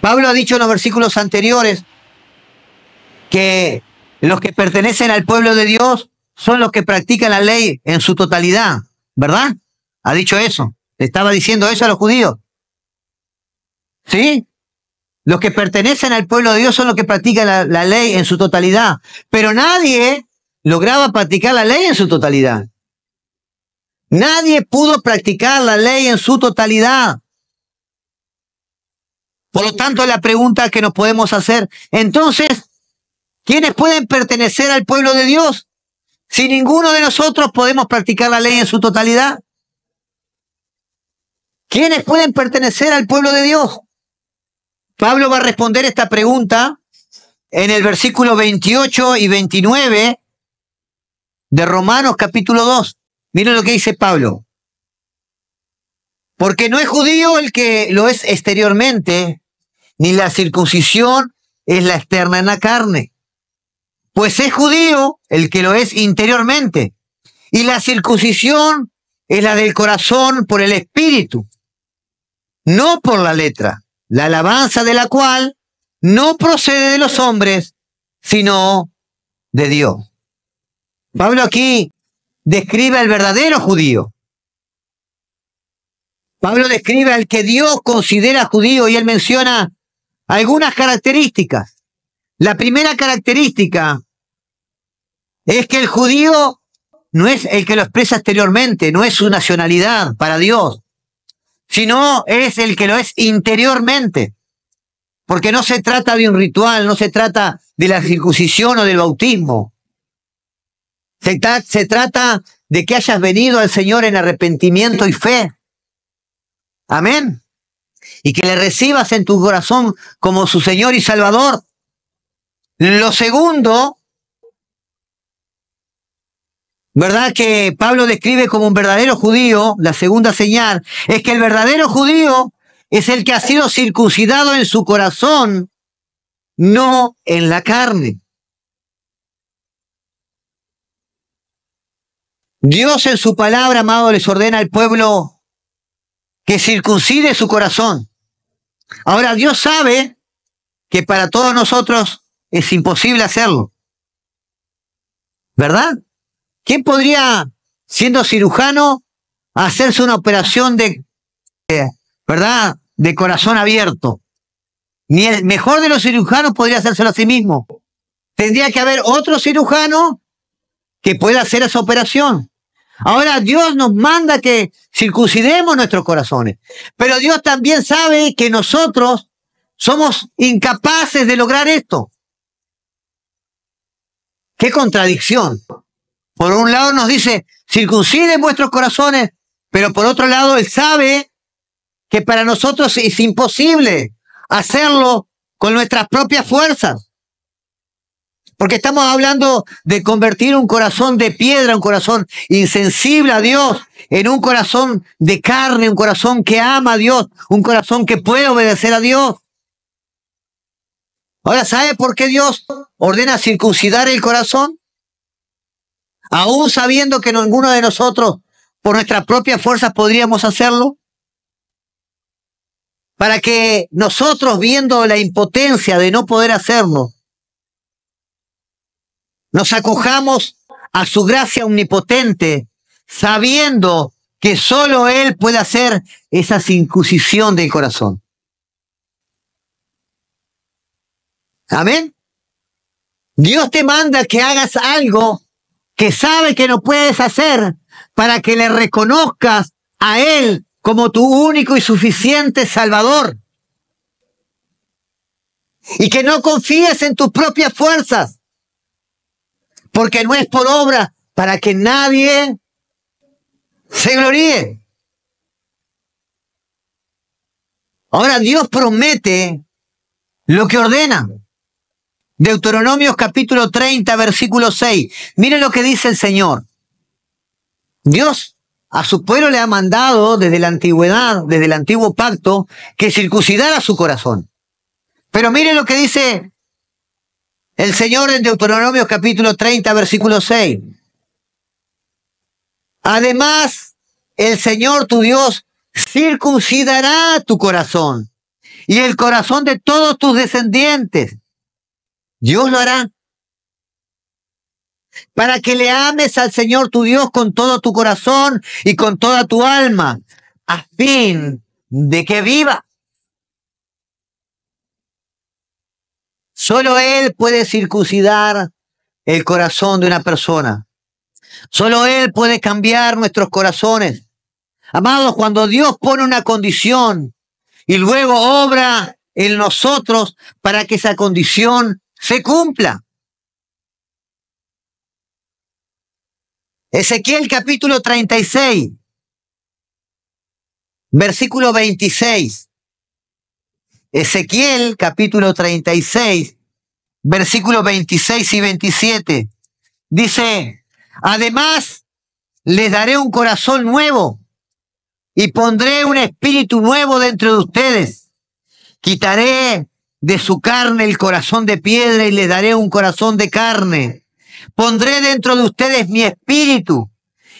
Pablo ha dicho en los versículos anteriores que los que pertenecen al pueblo de Dios son los que practican la ley en su totalidad, ¿verdad? Ha dicho eso. Le estaba diciendo eso a los judíos. ¿Sí? Los que pertenecen al pueblo de Dios son los que practican la ley en su totalidad. Pero nadie lograba practicar la ley en su totalidad. Nadie pudo practicar la ley en su totalidad. Por lo tanto, la pregunta que nos podemos hacer, entonces, ¿quiénes pueden pertenecer al pueblo de Dios si ninguno de nosotros podemos practicar la ley en su totalidad? ¿Quiénes pueden pertenecer al pueblo de Dios? Pablo va a responder esta pregunta en el versículo 28 y 29 de Romanos capítulo 2. Miren lo que dice Pablo. Porque no es judío el que lo es exteriormente, ni la circuncisión es la externa en la carne. Pues es judío el que lo es interiormente, y la circuncisión es la del corazón por el espíritu, no por la letra, la alabanza de la cual no procede de los hombres, sino de Dios. Pablo aquí describe al verdadero judío. Pablo describe al que Dios considera judío y él menciona algunas características. La primera característica es que el judío no es el que lo expresa exteriormente, no es su nacionalidad para Dios, sino es el que lo es interiormente. Porque no se trata de un ritual, no se trata de la circuncisión o del bautismo. Se trata de que hayas venido al Señor en arrepentimiento y fe. Amén. Y que le recibas en tu corazón como su Señor y Salvador. Lo segundo ¿verdad? Que Pablo describe como un verdadero judío, la segunda señal, es que el verdadero judío es el que ha sido circuncidado en su corazón, no en la carne. Dios en su palabra, amado, les ordena al pueblo que circuncide su corazón. Ahora, Dios sabe que para todos nosotros es imposible hacerlo, ¿verdad? ¿Quién podría, siendo cirujano, hacerse una operación ¿verdad?, de corazón abierto? Ni el mejor de los cirujanos podría hacérselo a sí mismo. Tendría que haber otro cirujano que pueda hacer esa operación. Ahora Dios nos manda que circuncidemos nuestros corazones, pero Dios también sabe que nosotros somos incapaces de lograr esto. ¡Qué contradicción! Por un lado nos dice, circunciden vuestros corazones, pero por otro lado Él sabe que para nosotros es imposible hacerlo con nuestras propias fuerzas. Porque estamos hablando de convertir un corazón de piedra, un corazón insensible a Dios, en un corazón de carne, un corazón que ama a Dios, un corazón que puede obedecer a Dios. Ahora, ¿sabe por qué Dios ordena circuncidar el corazón? Aún sabiendo que ninguno de nosotros, por nuestras propias fuerzas, podríamos hacerlo. Para que nosotros, viendo la impotencia de no poder hacerlo, nos acojamos a su gracia omnipotente, sabiendo que solo Él puede hacer esa circuncisión del corazón. Amén. Dios te manda que hagas algo que sabe que no puedes hacer para que le reconozcas a Él como tu único y suficiente Salvador. Y que no confíes en tus propias fuerzas, porque no es por obra para que nadie se gloríe. Ahora Dios promete lo que ordena. Deuteronomios capítulo 30, versículo 6. Miren lo que dice el Señor. Dios a su pueblo le ha mandado desde la antigüedad, desde el antiguo pacto, que circuncidara su corazón. Pero miren lo que dice el Señor en Deuteronomios capítulo 30, versículo 6. Además, el Señor tu Dios circuncidará tu corazón y el corazón de todos tus descendientes. Dios lo hará para que le ames al Señor tu Dios con todo tu corazón y con toda tu alma, a fin de que viva. Solo Él puede circuncidar el corazón de una persona. Solo Él puede cambiar nuestros corazones. Amados, cuando Dios pone una condición y luego obra en nosotros para que esa condición se cumpla. Ezequiel capítulo 36, versículo 26. Ezequiel capítulo 36, versículos 26 y 27. Dice, además les daré un corazón nuevo y pondré un espíritu nuevo dentro de ustedes. Quitaré de su carne el corazón de piedra y les daré un corazón de carne. Pondré dentro de ustedes mi espíritu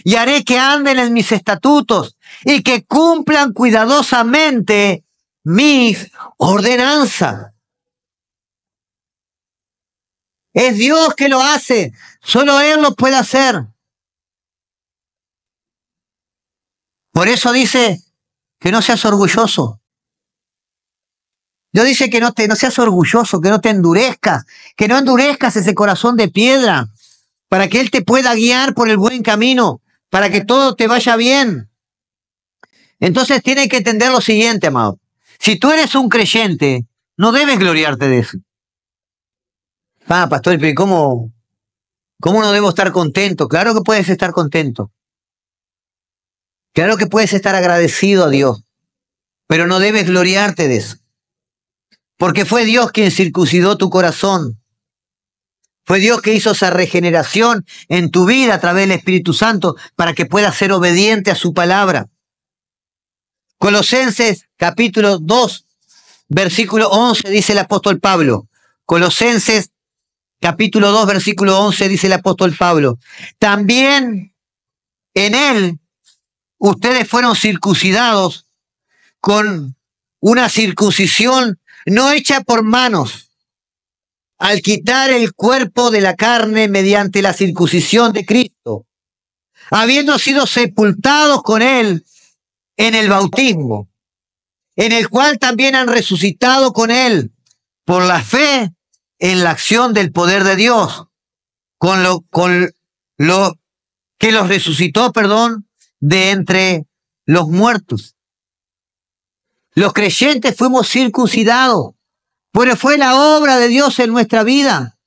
y haré que anden en mis estatutos y que cumplan cuidadosamente mis ordenanzas. Es Dios que lo hace. Solo Él lo puede hacer. Por eso dice que no seas orgulloso. Dios dice que no seas orgulloso, que no te endurezcas, que no endurezcas ese corazón de piedra, para que Él te pueda guiar por el buen camino, para que todo te vaya bien. Entonces tienes que entender lo siguiente, amado. Si tú eres un creyente, no debes gloriarte de eso. Pastor, pero ¿cómo no debo estar contento? Claro que puedes estar contento. Claro que puedes estar agradecido a Dios, pero no debes gloriarte de eso. Porque fue Dios quien circuncidó tu corazón Fue Dios que hizo esa regeneración en tu vida a través del Espíritu Santo para que puedas ser obediente a su palabra. Colosenses capítulo 2, versículo 11 dice el apóstol Pablo. Colosenses capítulo 2, versículo 11 dice el apóstol Pablo. También en él ustedes fueron circuncidados con una circuncisión no hecha por manos, al quitar el cuerpo de la carne mediante la circuncisión de Cristo, habiendo sido sepultados con él en el bautismo, en el cual también han resucitado con él por la fe en la acción del poder de Dios, con lo que los resucitó, de entre los muertos. Los creyentes fuimos circuncidados, pero fue la obra de Dios en nuestra vida.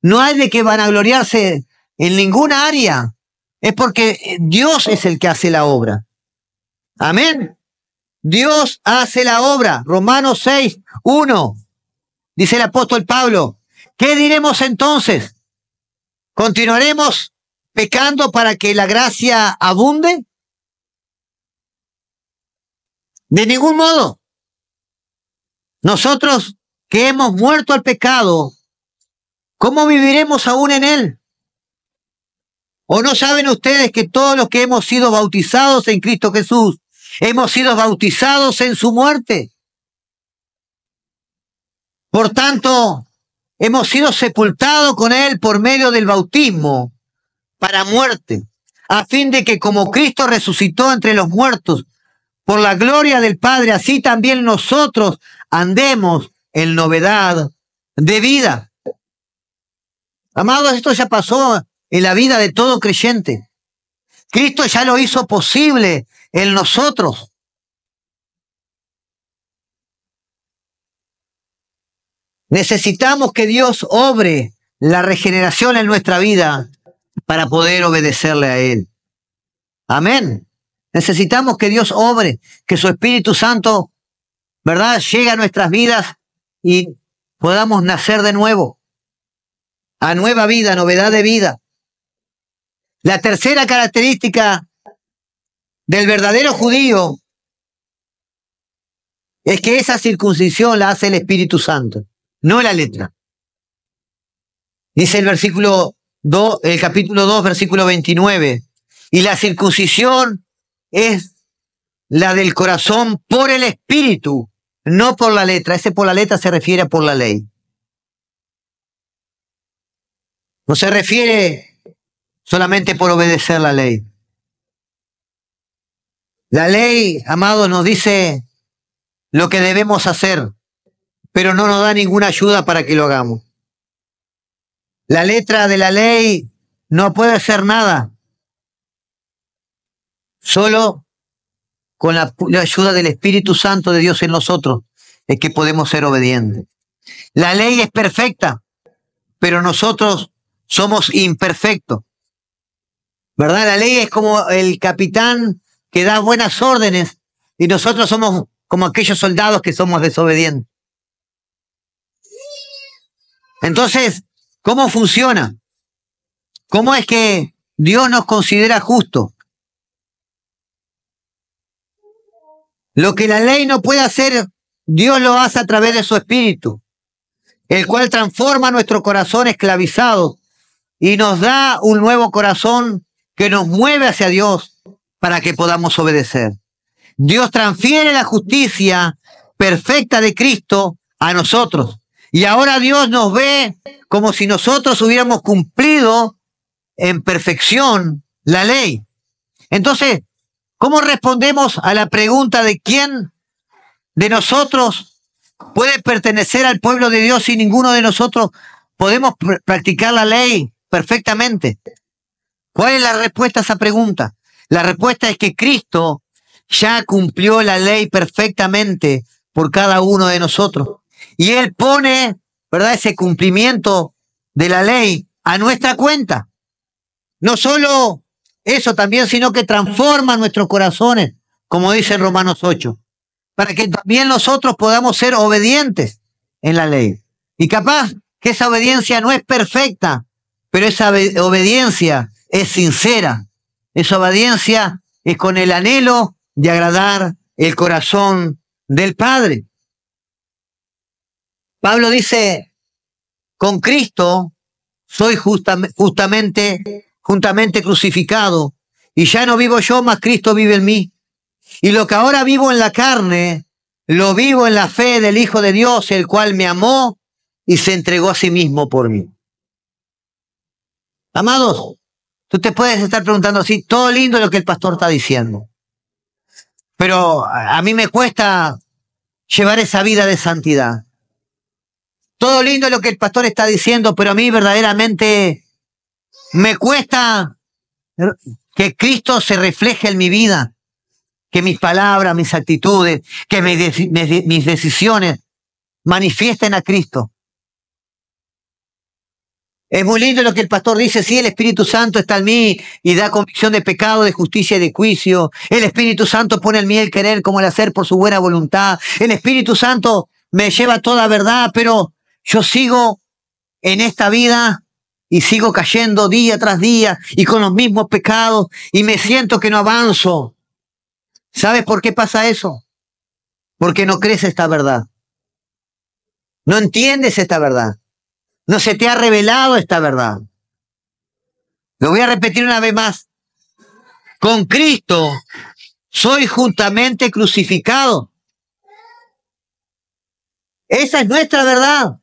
No hay de que vanagloriarse en ninguna área. Es porque Dios es el que hace la obra. Amén. Dios hace la obra. Romanos 6, 1. Dice el apóstol Pablo. ¿Qué diremos entonces? ¿Continuaremos pecando para que la gracia abunde? De ningún modo. Nosotros que hemos muerto al pecado, ¿cómo viviremos aún en él? ¿O no saben ustedes que todos los que hemos sido bautizados en Cristo Jesús, hemos sido bautizados en su muerte? Por tanto, hemos sido sepultados con él por medio del bautismo para muerte, a fin de que como Cristo resucitó entre los muertos por la gloria del Padre, así también nosotros andemos en novedad de vida. Amados, esto ya pasó en la vida de todo creyente. Cristo ya lo hizo posible en nosotros. Necesitamos que Dios obre la regeneración en nuestra vida para poder obedecerle a Él. Amén. Necesitamos que Dios obre, que su Espíritu Santo, llegue a nuestras vidas y podamos nacer de nuevo, a nueva vida, novedad de vida. La tercera característica del verdadero judío es que esa circuncisión la hace el Espíritu Santo, no la letra. Dice el capítulo 2, versículo 29, y la circuncisión es la del corazón por el Espíritu, no por la letra. Ese por la letra se refiere a por la ley. No se refiere solamente por obedecer la ley. La ley, amados, nos dice lo que debemos hacer, pero no nos da ninguna ayuda para que lo hagamos. La letra de la ley no puede hacer nada. Solo con la ayuda del Espíritu Santo de Dios en nosotros es que podemos ser obedientes. La ley es perfecta, pero nosotros somos imperfectos. La ley es como el capitán que da buenas órdenes y nosotros somos como aquellos soldados que somos desobedientes. Entonces, ¿cómo funciona? ¿Cómo es que Dios nos considera justos? Lo que la ley no puede hacer, Dios lo hace a través de su Espíritu, el cual transforma nuestro corazón esclavizado y nos da un nuevo corazón que nos mueve hacia Dios para que podamos obedecer. Dios transfiere la justicia perfecta de Cristo a nosotros. Y ahora Dios nos ve como si nosotros hubiéramos cumplido en perfección la ley. Entonces, ¿cómo respondemos a la pregunta de quién de nosotros puede pertenecer al pueblo de Dios si ninguno de nosotros podemos practicar la ley perfectamente? ¿Cuál es la respuesta a esa pregunta? La respuesta es que Cristo ya cumplió la ley perfectamente por cada uno de nosotros. Y Él pone, ese cumplimiento de la ley a nuestra cuenta. No solo eso también, sino que transforma nuestros corazones, como dice en Romanos 8, para que también nosotros podamos ser obedientes en la ley. Y capaz que esa obediencia no es perfecta, pero esa obediencia es sincera. Esa obediencia es con el anhelo de agradar el corazón del Padre. Pablo dice, con Cristo soy juntamente crucificado, y ya no vivo yo, mas Cristo vive en mí. Y lo que ahora vivo en la carne, lo vivo en la fe del Hijo de Dios, el cual me amó y se entregó a sí mismo por mí. Amados, tú te puedes estar preguntando así, todo lindo lo que el pastor está diciendo, pero a mí me cuesta llevar esa vida de santidad. Todo lindo lo que el pastor está diciendo, pero a mí verdaderamente me cuesta que Cristo se refleje en mi vida, que mis palabras, mis actitudes, que mis decisiones manifiesten a Cristo. Es muy lindo lo que el pastor dice, sí, el Espíritu Santo está en mí y da convicción de pecado, de justicia y de juicio. El Espíritu Santo pone en mí el querer como el hacer por su buena voluntad. El Espíritu Santo me lleva a toda verdad, pero yo sigo en esta vida y sigo cayendo día tras día y con los mismos pecados y me siento que no avanzo. ¿Sabes por qué pasa eso? Porque no crees esta verdad. No entiendes esta verdad. No se te ha revelado esta verdad. Lo voy a repetir una vez más. Con Cristo soy juntamente crucificado. Esa es nuestra verdad.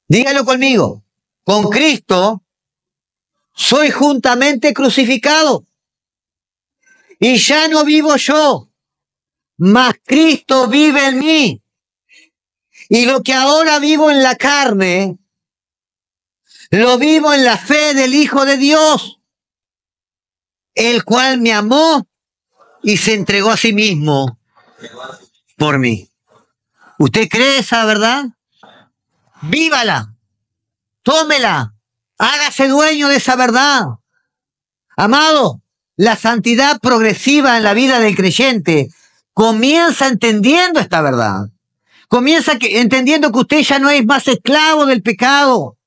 Dígalo conmigo. Con Cristo soy juntamente crucificado. Y ya no vivo yo, mas Cristo vive en mí. Y lo que ahora vivo en la carne, lo vivo en la fe del Hijo de Dios, el cual me amó y se entregó a sí mismo por mí. ¿Usted cree esa verdad? Vívala, tómela, hágase dueño de esa verdad. Amado, la santidad progresiva en la vida del creyente comienza entendiendo esta verdad. Comienza entendiendo que usted ya no es más esclavo del pecado.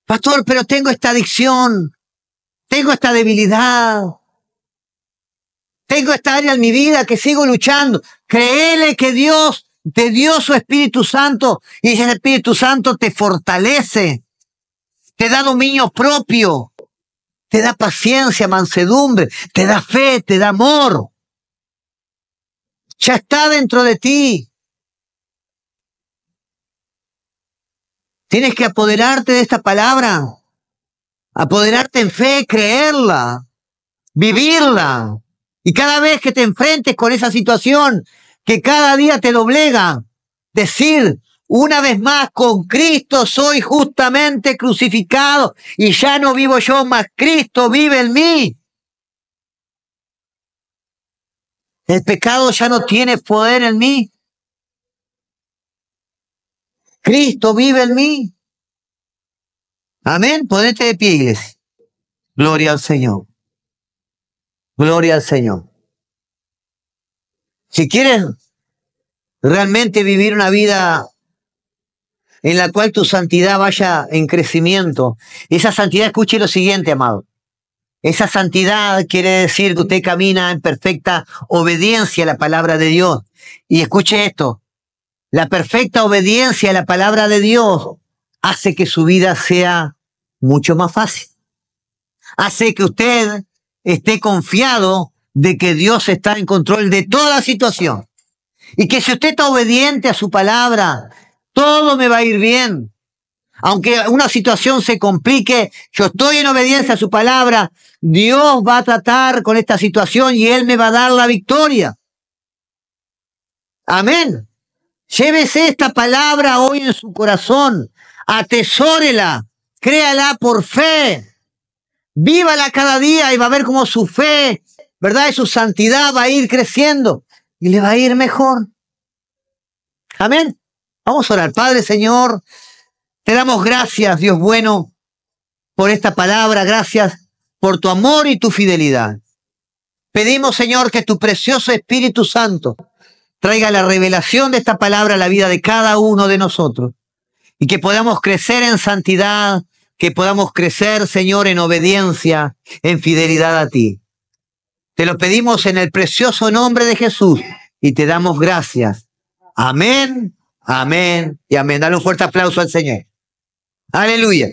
Pastor, pero tengo esta adicción, tengo esta debilidad, tengo esta área en mi vida que sigo luchando. Créele que Dios te dio su Espíritu Santo y ese Espíritu Santo te fortalece, te da dominio propio, te da paciencia, mansedumbre, te da fe, te da amor. Ya está dentro de ti. Tienes que apoderarte de esta palabra, apoderarte en fe, creerla, vivirla. Y cada vez que te enfrentes con esa situación que cada día te doblega, decir una vez más, con Cristo soy justamente crucificado y ya no vivo yo, mas Cristo vive en mí. El pecado ya no tiene poder en mí. Cristo vive en mí. Amén. Ponete de pie, iglesia. Gloria al Señor. Gloria al Señor. Si quieres realmente vivir una vida en la cual tu santidad vaya en crecimiento, esa santidad, escuche lo siguiente, amado. Esa santidad quiere decir que usted camina en perfecta obediencia a la palabra de Dios. Y escuche esto, la perfecta obediencia a la palabra de Dios hace que su vida sea mucho más fácil. Hace que usted esté confiado de que Dios está en control de toda la situación. Y que si usted está obediente a su palabra, todo me va a ir bien. Aunque una situación se complique, yo estoy en obediencia a su palabra, Dios va a tratar con esta situación y Él me va a dar la victoria. Amén. Llévese esta palabra hoy en su corazón, atesórela, créala por fe, vívala cada día y va a ver cómo su fe, ¿verdad? Y su santidad va a ir creciendo y le va a ir mejor. Amén. Vamos a orar. Padre, Señor, te damos gracias, Dios bueno, por esta palabra. Gracias por tu amor y tu fidelidad. Pedimos, Señor, que tu precioso Espíritu Santo traiga la revelación de esta palabra a la vida de cada uno de nosotros. Y que podamos crecer en santidad, que podamos crecer, Señor, en obediencia, en fidelidad a ti. Te lo pedimos en el precioso nombre de Jesús y te damos gracias. Amén, amén y amén. Dale un fuerte aplauso al Señor. Aleluya.